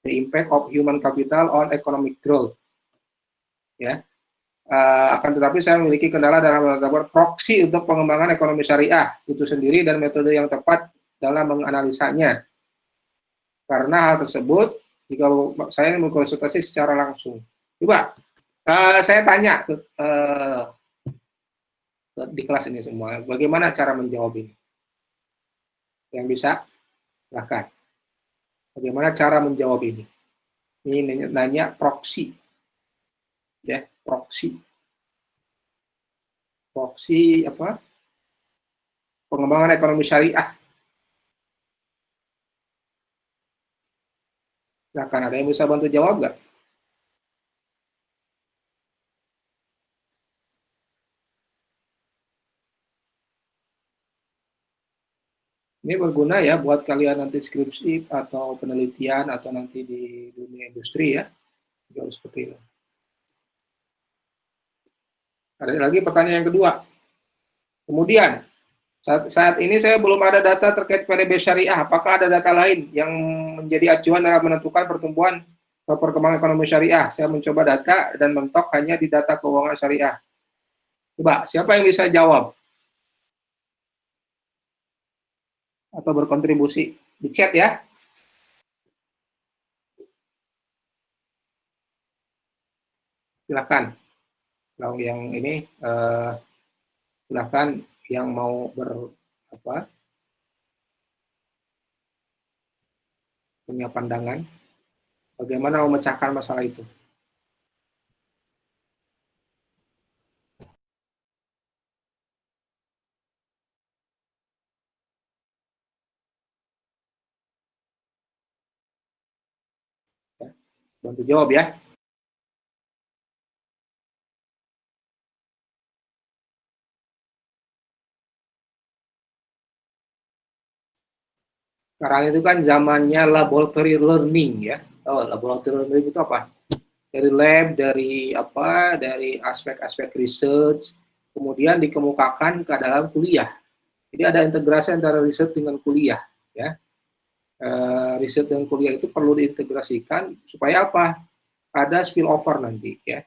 The Impact of Human Capital on Economic Growth. Ya, akan tetapi saya memiliki kendala dalam menetapkan proksi untuk pengembangan ekonomi syariah itu sendiri dan metode yang tepat dalam menganalisanya. Karena hal tersebut, jika saya mengkonsultasi secara langsung, coba. Saya tanya di kelas ini semua, bagaimana cara menjawab ini? Yang bisa, silakan. Bagaimana cara menjawab ini? Ini nanya proksi, ya proksi apa? Pengembangan ekonomi syariah. Silakan, ada yang bisa bantu jawab nggak? Ini berguna ya buat kalian nanti skripsi atau penelitian atau nanti di dunia industri ya. Jauh seperti itu. Ada lagi pertanyaan yang kedua. Kemudian, saat ini saya belum ada data terkait PDB syariah. Apakah ada data lain yang menjadi acuan dalam menentukan pertumbuhan atau perkembangan ekonomi syariah? Saya mencoba data dan mentok hanya di data keuangan syariah. Coba, siapa yang bisa jawab? Atau berkontribusi di chat ya. Silakan. Kalau yang ini silakan yang mau punya pandangan bagaimana memecahkan masalah itu. Bantu jawab ya. Sekarang itu kan zamannya laboratory learning ya. Oh, laboratory learning itu apa? Dari lab, dari aspek-aspek research, kemudian dikemukakan ke dalam kuliah. Jadi ada integrasi antara riset dengan kuliah, ya. Riset dan kuliah itu perlu diintegrasikan supaya apa? Ada spillover nanti, ya.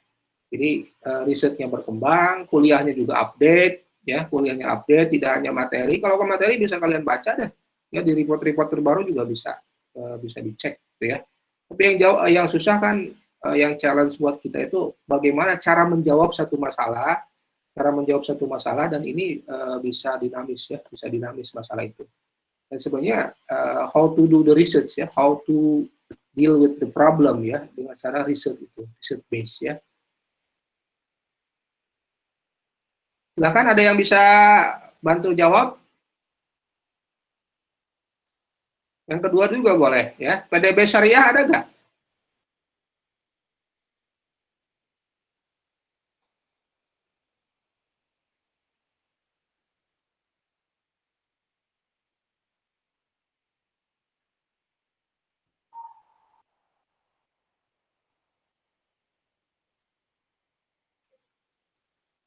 Jadi risetnya berkembang, kuliahnya juga update, ya. Kuliahnya update, tidak hanya materi. Kalau ke materi bisa kalian baca deh, ya, di report-report terbaru juga bisa dicek, gitu ya. Tapi yang susah kan, yang challenge buat kita itu bagaimana cara menjawab satu masalah. Cara menjawab satu masalah, dan ini bisa dinamis, ya, bisa dinamis masalah itu. Dan sebenarnya how to do the research, ya, how to deal with the problem, ya, dengan cara riset itu, riset base, ya. Silakan, ada yang bisa bantu jawab? Yang kedua juga boleh, ya. PDB syariah ada nggak?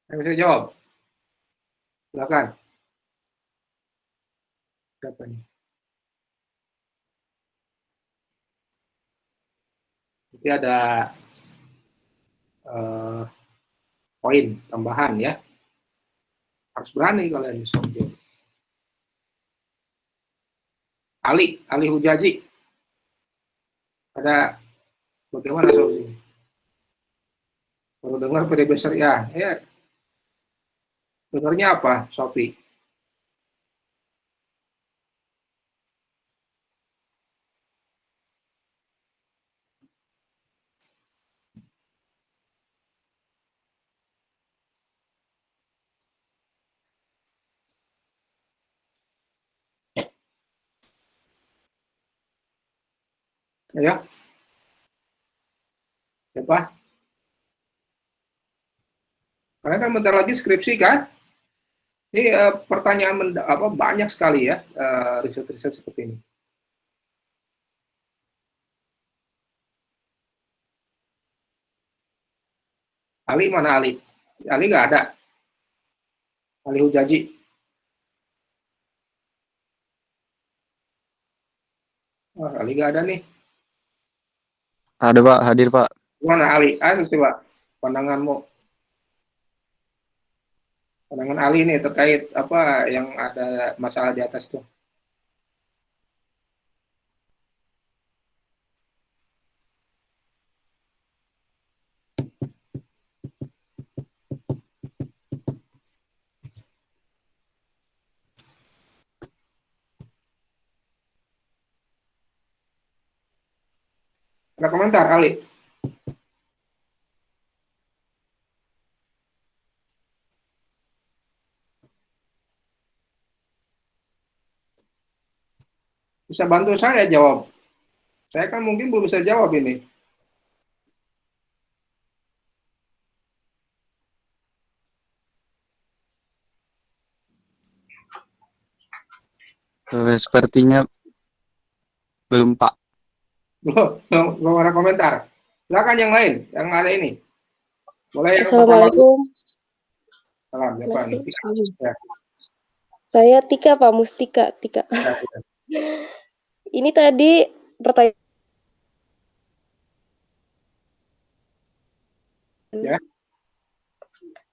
Yang bisa jawab? Silakan. Siapa nih? Jadi ada poin tambahan, ya. Harus berani kalian bisa menjawab. Ali Hujazi. Ada bagaimana solusinya? Baru dengar PDB syariah, ya. Dengarnya apa, Sofi? Ya. Siapa? Karena kan bentar lagi skripsi, kan? Ini pertanyaan banyak sekali, ya, riset-riset seperti ini. Ali mana Ali? Ali nggak ada. Ali Hujazi. Oh, Ali nggak ada nih. Ada Pak, hadir Pak. Mana Ali? Ayo coba pandanganmu. Pandangan Ali nih terkait apa yang ada masalah di atas tuh. Ada komentar, Ali? Bisa bantu saya jawab? Saya kan mungkin belum bisa jawab ini. Sepertinya belum Pak. Belum ada komentar. Silakan yang lain, yang ada ini. Boleh yang Assalamualaikum. Salam, siapa nih? Ya. Saya Tika, Pak Mustika. Tika. Ini tadi pertanyaan. Ya.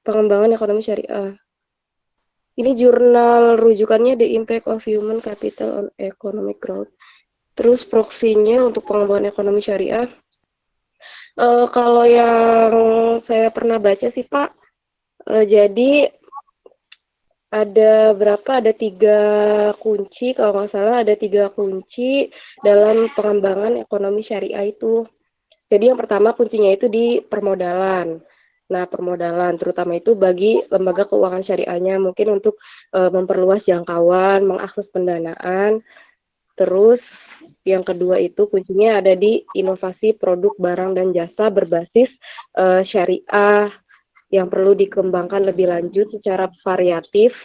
Pengembangan ekonomi syariah. Ini jurnal rujukannya The Impact of Human Capital on Economic Growth. Terus proksinya untuk pengembangan ekonomi syariah. Kalau yang saya pernah baca sih Pak, jadi ada berapa? Ada 3 kunci, kalau nggak salah ada 3 kunci dalam pengembangan ekonomi syariah itu. Jadi yang pertama kuncinya itu di permodalan. Nah, permodalan terutama itu bagi lembaga keuangan syariahnya, mungkin untuk memperluas jangkauan, mengakses pendanaan. Terus yang kedua itu kuncinya ada di inovasi produk barang dan jasa berbasis syariah yang perlu dikembangkan lebih lanjut secara variatif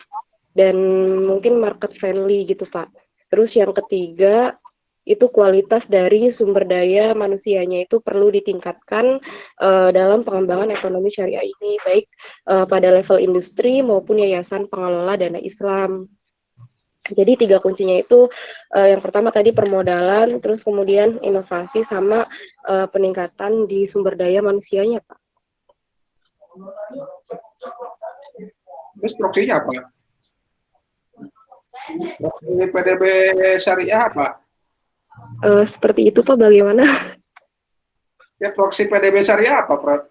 dan mungkin market friendly gitu Pak. Terus yang ketiga itu kualitas dari sumber daya manusianya itu perlu ditingkatkan dalam pengembangan ekonomi syariah ini, baik pada level industri maupun yayasan pengelola dana Islam. Jadi 3 kuncinya itu yang pertama tadi permodalan, terus kemudian inovasi sama peningkatan di sumber daya manusianya, Pak. Terus proksinya apa? Proksi PDB syariah apa? Seperti itu Pak, bagaimana? Ya, proksi PDB syariah apa, Prof?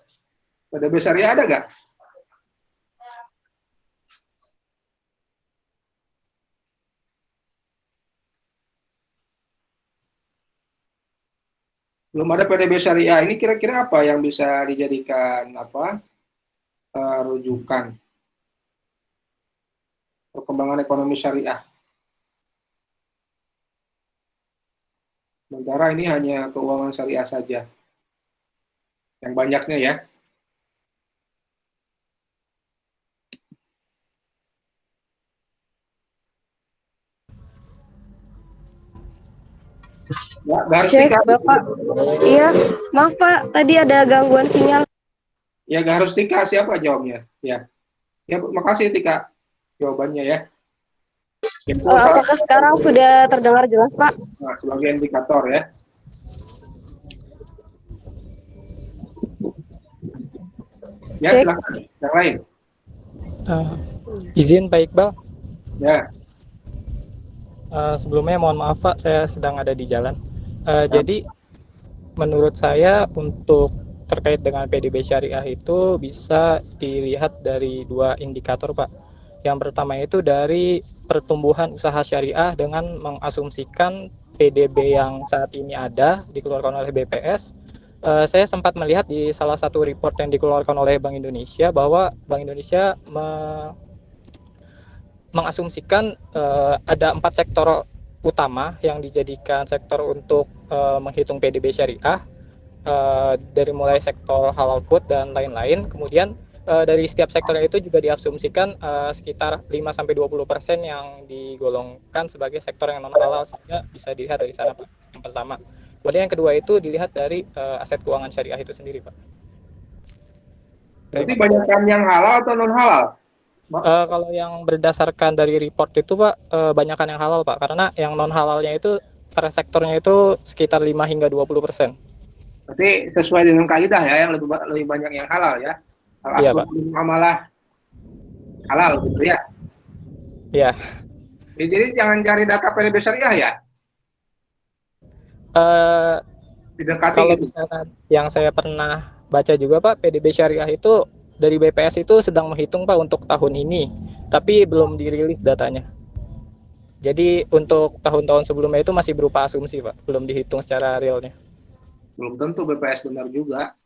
PDB syariah ada nggak? Belum ada PDB syariah. Ini kira-kira apa yang bisa dijadikan rujukan perkembangan ekonomi syariah? Sementara ini hanya keuangan syariah saja. Yang banyaknya ya. Ya, Cek, Bapak. Iya, maaf Pak, tadi ada gangguan sinyal. Ya, harus Tika, siapa jawabnya? Ya, makasih Tika jawabannya ya. Apakah sekarang sudah terdengar jelas Pak? Nah, sebagai indikator ya. Ya, Cek. silakan. Yang lain. Izin Pak Iqbal. Ya. Sebelumnya mohon maaf Pak, saya sedang ada di jalan. Jadi menurut saya untuk terkait dengan PDB syariah itu bisa dilihat dari 2 indikator Pak. Yang pertama itu dari pertumbuhan usaha syariah dengan mengasumsikan PDB yang saat ini ada dikeluarkan oleh BPS. Saya sempat melihat di salah satu report yang dikeluarkan oleh Bank Indonesia bahwa Bank Indonesia mengasumsikan ada 4 sektor utama yang dijadikan sektor untuk menghitung PDB syariah, dari mulai sektor halal food dan lain-lain. Kemudian dari setiap sektornya itu juga diasumsikan sekitar 5-20% yang digolongkan sebagai sektor yang non halal, sehingga bisa dilihat dari sana Pak, yang pertama. Kemudian yang kedua itu dilihat dari aset keuangan syariah itu sendiri Pak. Berarti banyakkan yang halal atau non halal? Kalau yang berdasarkan dari report itu Pak, banyakkan yang halal Pak, karena yang non halalnya itu per sektornya itu sekitar 5-20%. Berarti sesuai dengan kaidah ya, yang lebih banyak yang halal ya. Iya Pak. Amalah halal gitu ya. Iya. Jadi jangan cari data PDB syariah ya. Kalau misalkan yang saya pernah baca juga Pak, PDB syariah itu dari BPS itu sedang menghitung Pak untuk tahun ini, tapi belum dirilis datanya. Jadi untuk tahun-tahun sebelumnya itu masih berupa asumsi Pak, belum dihitung secara realnya. Belum tentu BPS benar juga.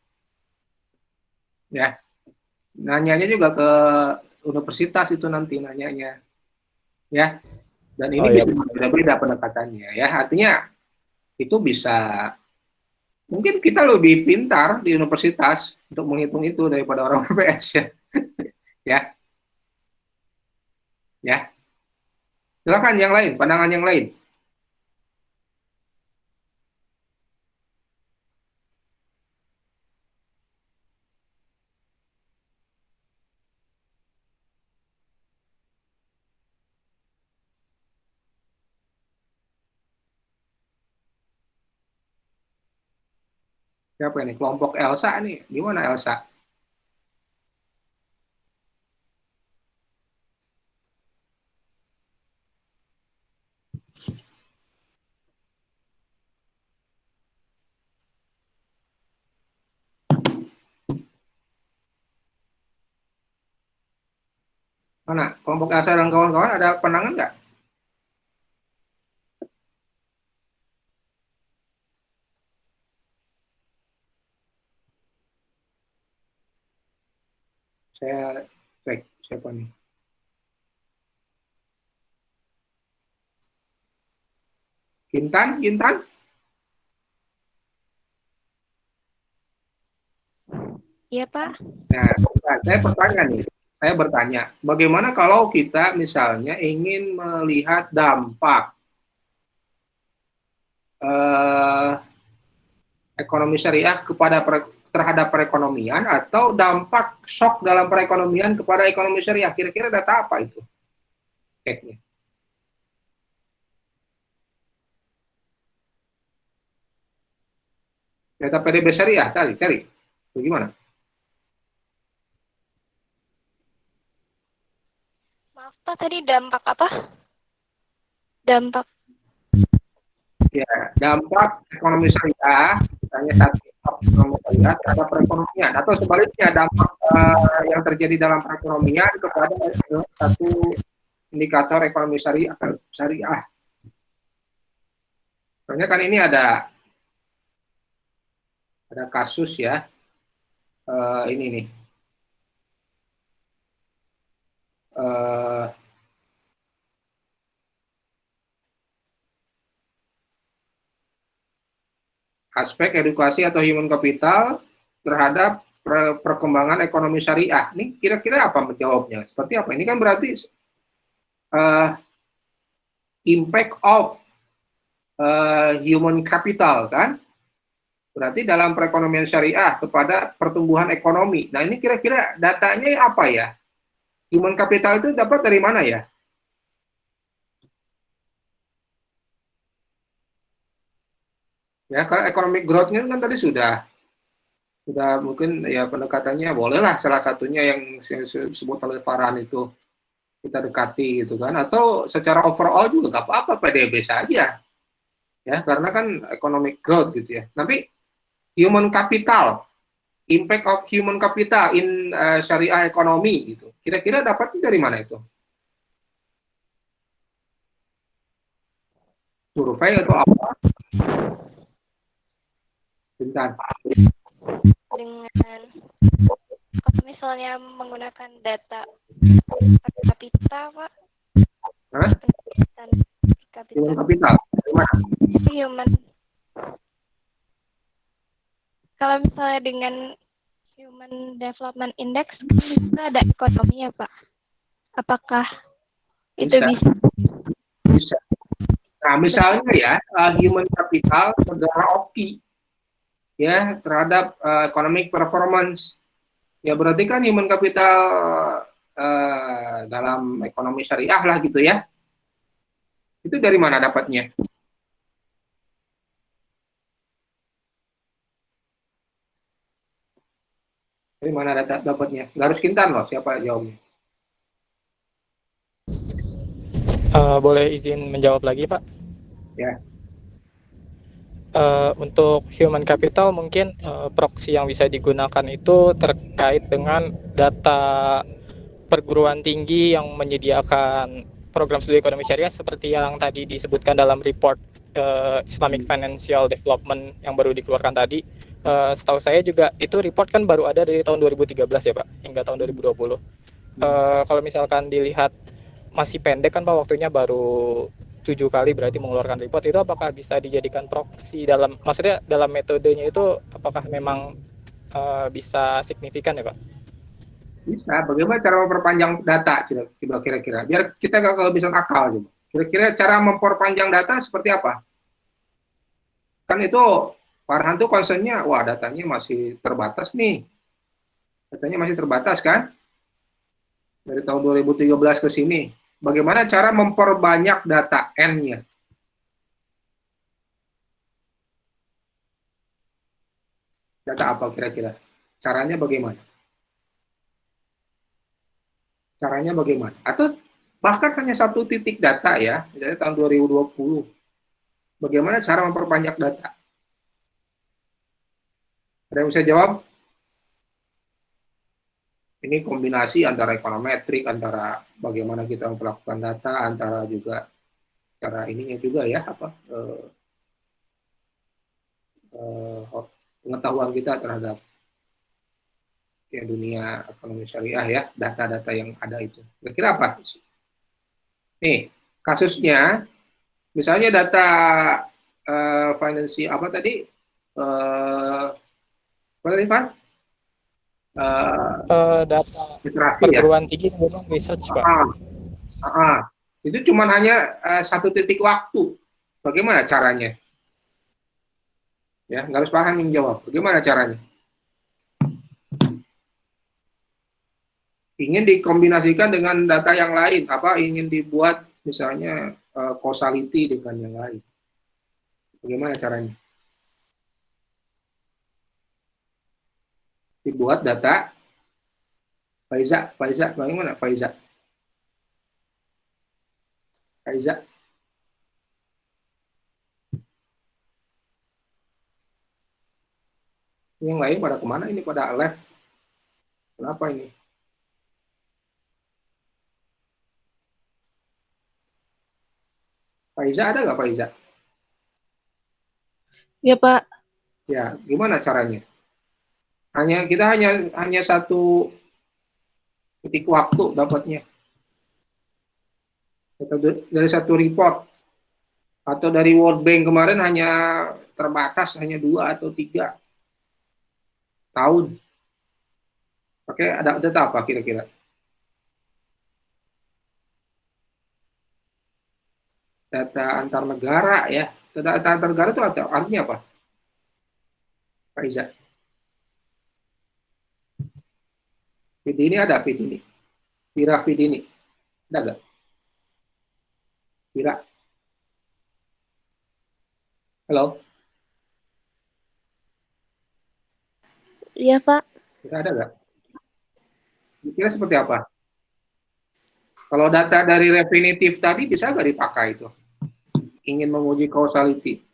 Ya. Nanyanya juga ke universitas itu nanti nanyanya. Ya. Dan ini bisa berbeda-beda pendekatannya ya. Artinya itu bisa, mungkin kita lebih pintar di universitas untuk menghitung itu daripada orang BPS ya. Ya. Ya. Silakan yang lain, pandangan yang lain. Siapa ini? Kelompok Elsa nih. Gimana Elsa? Mana? Kelompok Elsa dan kawan-kawan ada pandangan nggak? Saya cek siapa nih. Kintan? Iya Pak. Nah, saya bertanya, bagaimana kalau kita misalnya ingin melihat dampak ekonomi syariah terhadap perekonomian atau dampak shock dalam perekonomian kepada ekonomi syariah? Kira-kira data apa itu? Ceknya. Data PDB syariah, cari. Bagaimana? Maaf Pak, tadi dampak apa? Dampak. Ya, dampak ekonomi syariah, misalnya dampak ekonomi syariah terhadap perekonomian, atau sebaliknya dampak yang terjadi dalam perekonomian kepada satu indikator ekonomi syariah. Soalnya kan ini ada kasus ya, ini nih. Aspek edukasi atau human capital terhadap perkembangan ekonomi syariah. Ini kira-kira apa menjawabnya? Seperti apa? Ini kan berarti impact of human capital, kan? Berarti dalam perekonomian syariah kepada pertumbuhan ekonomi. Nah, ini kira-kira datanya apa ya? Human capital itu dapat dari mana ya? Ya, kalau economic growth-nya kan tadi sudah mungkin ya pendekatannya bolehlah salah satunya yang disebut oleh Farhan itu kita dekati gitu kan, atau secara overall juga nggak apa-apa PDB saja ya, karena kan economic growth gitu ya. Tapi human capital, impact of human capital in syariah ekonomi gitu, kira-kira dapatnya dari mana itu? Survei atau apa? Bentar. Dengan kalau misalnya menggunakan data per kapita, Pak. Hah? Human capital, gimana? Human. Kalau misalnya dengan Human Development Index, kan ada ekonomi ya, Pak. Apakah itu bisa? Bisa. Nah, misalnya ya, human capital negara oki ya terhadap economic performance. Ya berarti kan human capital dalam ekonomi syariah lah gitu ya. Itu dari mana dapatnya? Dari mana dapatnya? Nggak harus Kintan loh, siapa jawabnya? Boleh izin menjawab lagi, Pak? Ya. Untuk human capital mungkin proxy yang bisa digunakan itu terkait dengan data perguruan tinggi yang menyediakan program studi ekonomi syariah seperti yang tadi disebutkan dalam report Islamic Financial Development yang baru dikeluarkan tadi. Setahu saya juga itu report kan baru ada dari tahun 2013 ya Pak, hingga tahun 2020. Kalau misalkan dilihat masih pendek kan Pak, waktunya baru 7 kali berarti mengeluarkan report, itu apakah bisa dijadikan proxy dalam, maksudnya dalam metodenya itu apakah memang bisa signifikan ya Pak? Bisa. Bagaimana cara memperpanjang data kira-kira? Biar kita nggak kehabisan akal gitu. Kira-kira cara memperpanjang data seperti apa? Kan itu Farhan tuh concernnya, wah datanya masih terbatas nih. Datanya masih terbatas kan? Dari tahun 2013 ke sini. Bagaimana cara memperbanyak data N-nya? Data apa kira-kira? Caranya bagaimana? Caranya bagaimana? Atau bahkan hanya satu titik data ya, misalnya tahun 2020. Bagaimana cara memperbanyak data? Ada yang bisa jawab? Ini kombinasi antara ekonometrik, antara bagaimana kita memperlakukan data, antara juga cara ininya juga ya, apa pengetahuan kita terhadap ya, dunia ekonomi syariah ya, data-data yang ada itu. Kira-kira apa? Nih, kasusnya, misalnya data finansial apa tadi? Apa tadi, Pak? Data literasi perguruan ya? tinggi memang research Pak. Itu cuma hanya satu titik waktu. Bagaimana caranya? Ya, nggak harus Farhan yang jawab. Bagaimana caranya? Ingin dikombinasikan dengan data yang lain, apa ingin dibuat misalnya causality dengan yang lain. Bagaimana caranya? dibuat data. Faiza, bagaimana Faiza? Yang lain pada kemana ini? Pada left? Kenapa ini? Faiza ada nggak Faiza? Ya Pak. Ya, gimana caranya? Kita hanya satu titik waktu dapatnya. Atau dari satu report atau dari World Bank kemarin hanya terbatas, hanya 2 atau 3 tahun. Oke, ada data apa kira-kira? Data antar negara ya. Data antar negara itu artinya apa? Faiza. Feed ini ada feed ini. Vira feed ini. Ada nggak? Vira. Halo? Iya Pak. Vira ada nggak? Kira seperti apa? Kalau data dari Refinitiv tadi bisa nggak dipakai itu? Ingin menguji causality.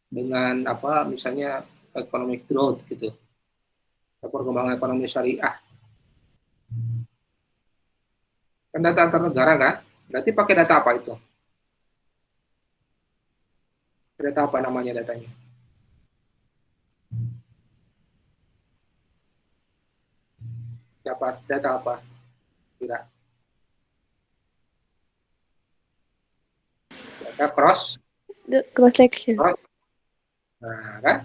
Dengan apa misalnya economic growth gitu. Perkembangan ekonomi syariah. Kan data antar negara kan? Berarti pakai data apa itu? Data apa namanya datanya? Dapat data apa? Kira. Data cross section. Nah, kan?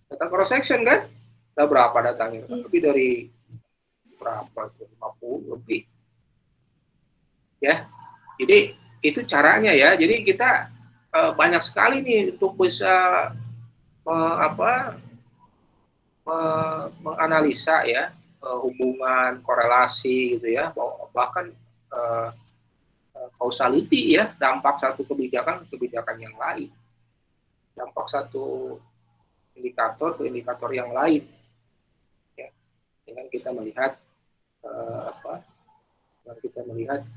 Data cross section kan? Ada berapa datanya? Lebih dari berapa? 50 lebih. Ya. Jadi itu caranya ya. Jadi kita banyak sekali nih untuk bisa menganalisa ya hubungan korelasi gitu ya, bahkan causality ya, dampak satu kebijakan ke kebijakan yang lain, dampak satu indikator ke indikator yang lain ya, dengan kita melihat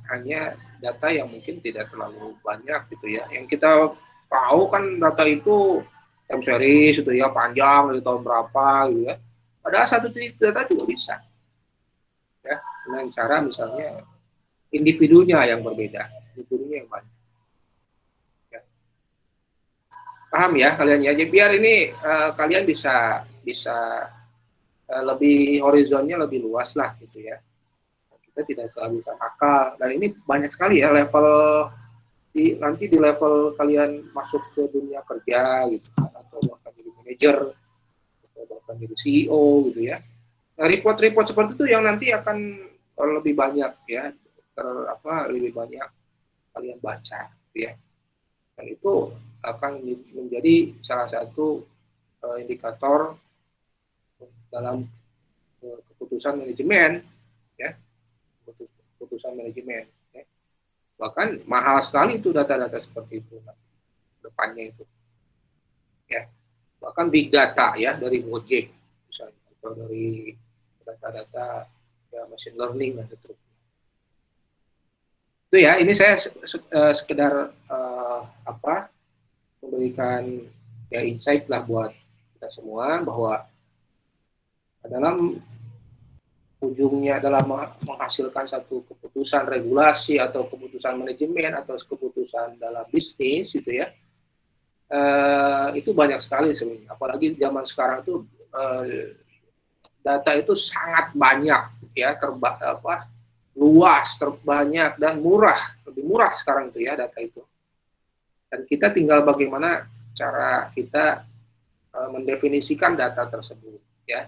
hanya data yang mungkin tidak terlalu banyak gitu ya. Yang kita tahu kan data itu time series itu ya, panjang dari tahun berapa gitu ya. Padahal satu titik data juga bisa ya, dengan cara misalnya individunya yang berbeda, individunya yang banyak ya. Paham ya kalian ya? Jadi biar ini kalian bisa lebih horizonnya lebih luas lah gitu ya. Kita tidak kehabisan akal, dan ini banyak sekali ya level nanti di level kalian masuk ke dunia kerja gitu, atau bahkan jadi manajer atau bahkan jadi CEO gitu ya. Nah, report-report seperti itu yang nanti akan lebih banyak ya, lebih banyak kalian baca gitu ya. Dan itu akan menjadi salah satu indikator dalam keputusan manajemen ya. Keputusan manajemen ya. Bahkan mahal sekali itu data-data seperti itu depannya itu ya. Bahkan big data ya, dari Gojek misalnya, atau dari data-data ya, machine learning dan seterusnya. Itu ya, ini saya sekedar memberikan ya insight lah buat kita semua, bahwa dalam ujungnya adalah menghasilkan satu keputusan regulasi atau keputusan manajemen atau keputusan dalam bisnis gitu ya. Itu banyak sekali sebenarnya, apalagi zaman sekarang itu data itu sangat banyak ya, luas, terbanyak dan murah, lebih murah sekarang itu ya data itu. Dan kita tinggal bagaimana cara kita mendefinisikan data tersebut ya,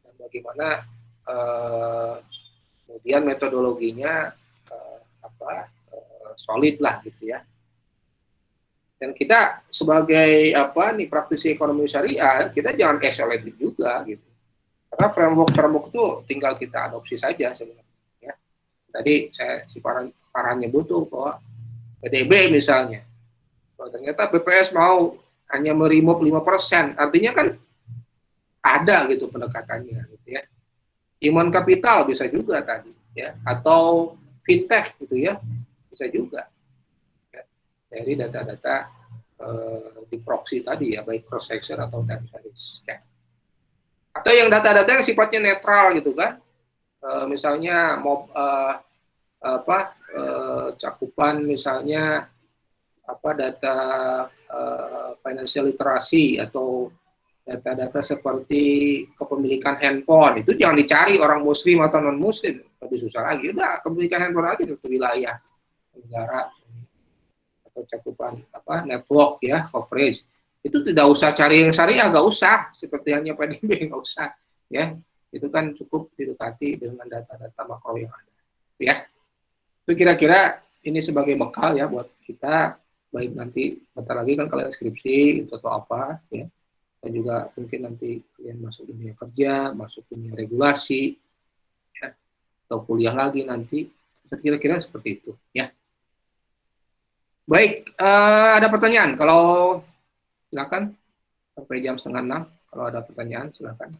dan bagaimana kemudian metodologinya solid lah gitu ya. Dan kita sebagai praktisi ekonomi syariah, kita jangan isolated juga gitu. Karena framework itu tinggal kita adopsi saja sebenarnya. Ya. Tadi saya Farhan butuh bahwa PDB misalnya, bahwa ternyata BPS mau hanya meremove 5%, artinya kan ada gitu pendekatannya gitu ya. Human capital bisa juga tadi ya, atau fintech gitu ya, bisa juga ya. Dari data-data di proxy tadi ya, baik cross section atau time series ya. Atau yang data-data yang sifatnya netral gitu kan, misalnya cakupan misalnya data financial literasi atau data-data seperti kepemilikan handphone, itu jangan dicari orang muslim atau non muslim, lebih susah lagi. Udah kepemilikan handphone aja ke wilayah negara atau cakupan network ya, coverage. Itu tidak usah cari yang syariah, nggak usah, seperti hanya PDB nggak usah ya. Itu kan cukup didekati dengan data-data makro yang ada ya. Itu kira-kira ini sebagai bekal ya buat kita, baik nanti bentar lagi kan kalian skripsi itu atau apa ya, dan juga mungkin nanti kalian masuk dunia kerja, masuk dunia regulasi ya, atau kuliah lagi nanti, kira-kira seperti itu ya. Baik, ada pertanyaan? Kalau silakan, sampai jam 5:30 kalau ada pertanyaan silakan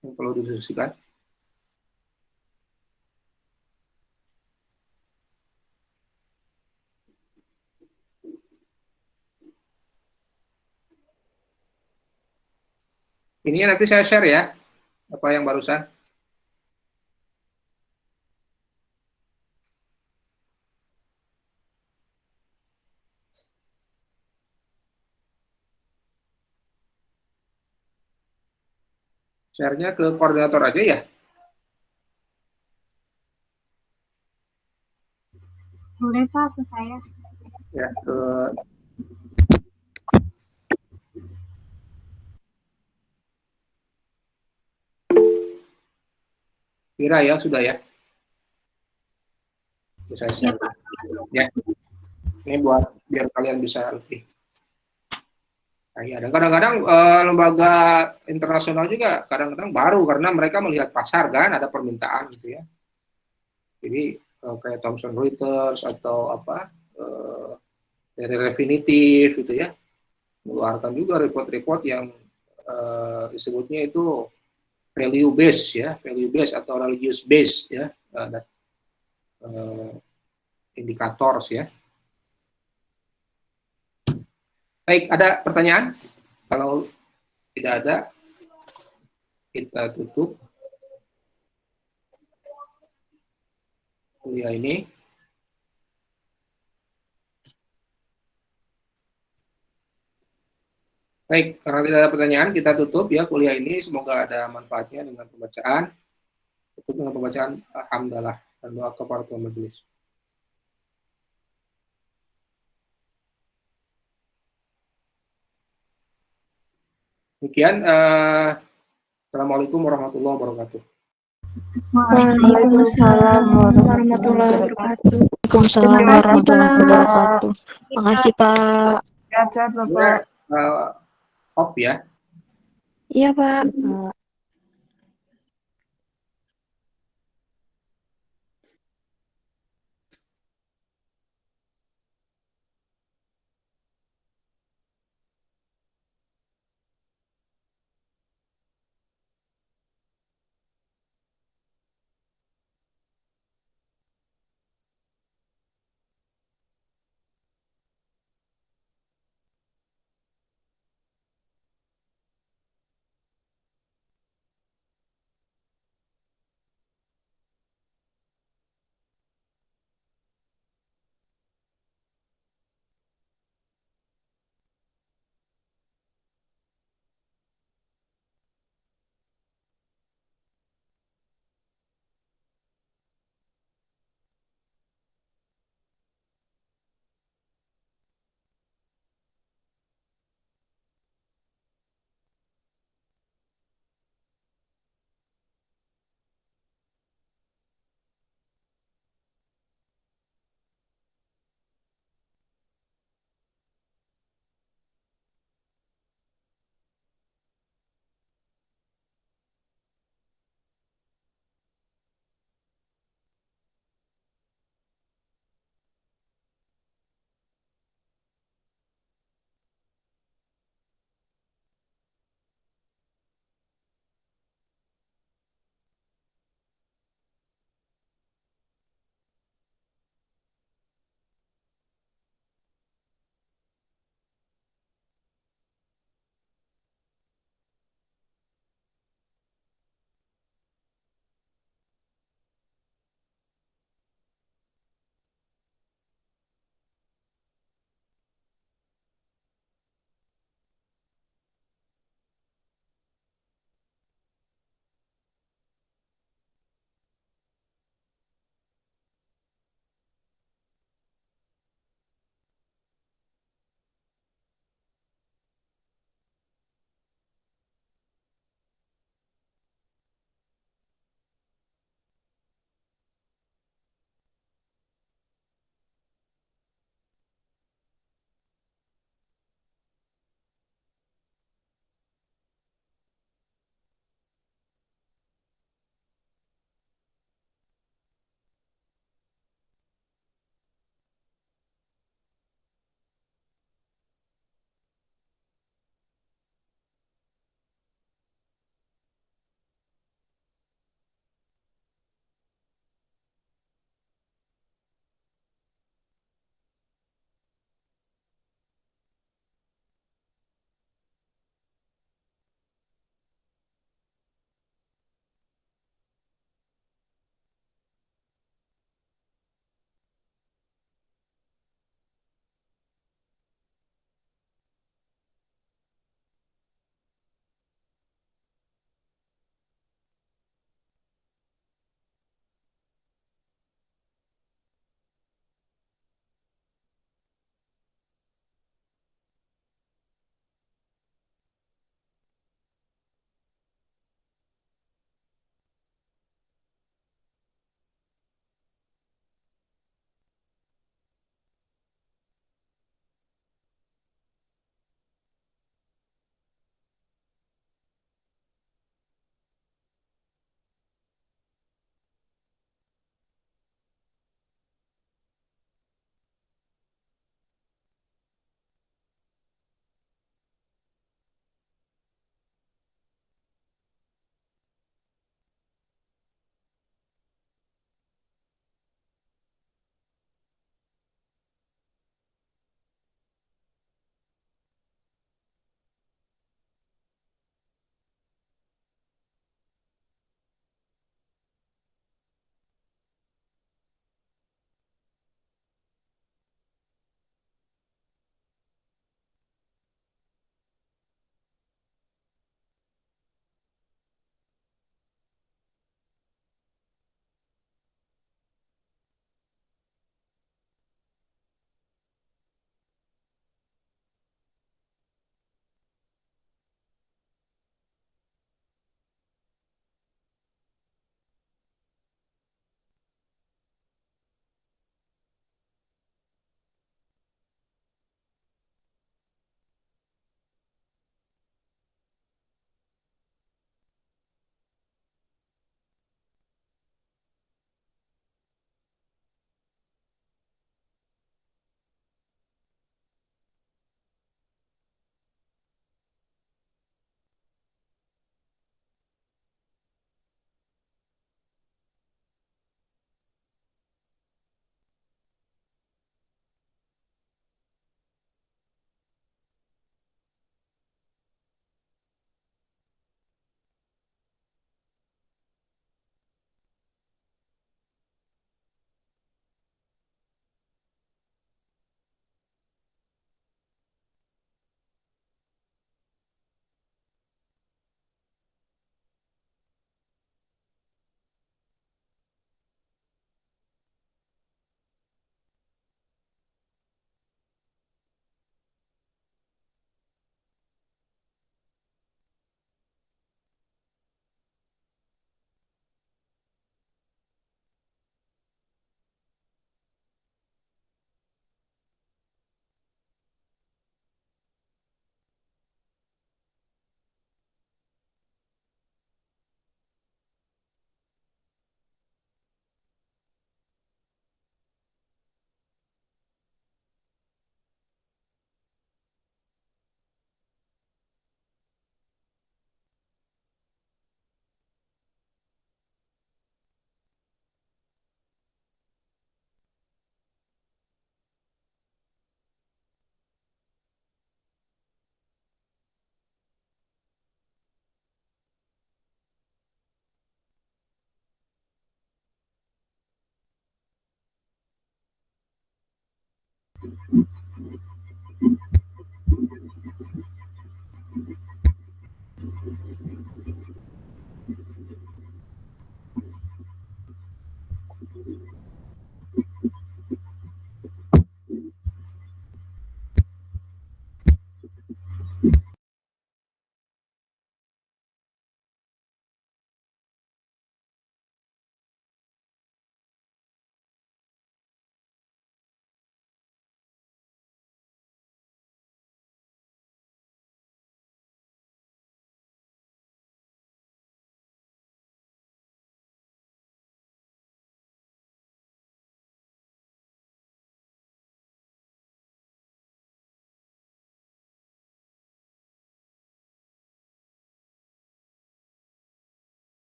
yang perlu didiskusikan. Ini nanti saya share ya, apa yang barusan. Share-nya ke koordinator aja ya. Boleh Pak, ke saya. Ya, ke Kira ya, sudah ya. Saya share. Ya. Ini buat biar kalian bisa lebih. Nah, ya, dan kadang-kadang lembaga internasional juga kadang-kadang baru karena mereka melihat pasar kan, ada permintaan gitu ya. Jadi kayak Thomson Reuters atau dari Refinitiv gitu ya, mengeluarkan juga report-report yang disebutnya itu value based ya, value based atau religious based ya, indicators ya. Baik, ada pertanyaan? Kalau tidak ada, kita tutup kuliah ini. Baik, karena tidak ada pertanyaan, kita tutup ya kuliah ini. Semoga ada manfaatnya dengan pembacaan. Tutup dengan pembacaan Alhamdulillah dan doa kepada majelis. Demikian, Assalamualaikum warahmatullahi wabarakatuh. Waalaikumsalam warahmatullahi wabarakatuh. Waalaikumsalam warahmatullahi wabarakatuh. Makasih Pak. Sehat-sehat Bapak. Off ya. Iya Pak.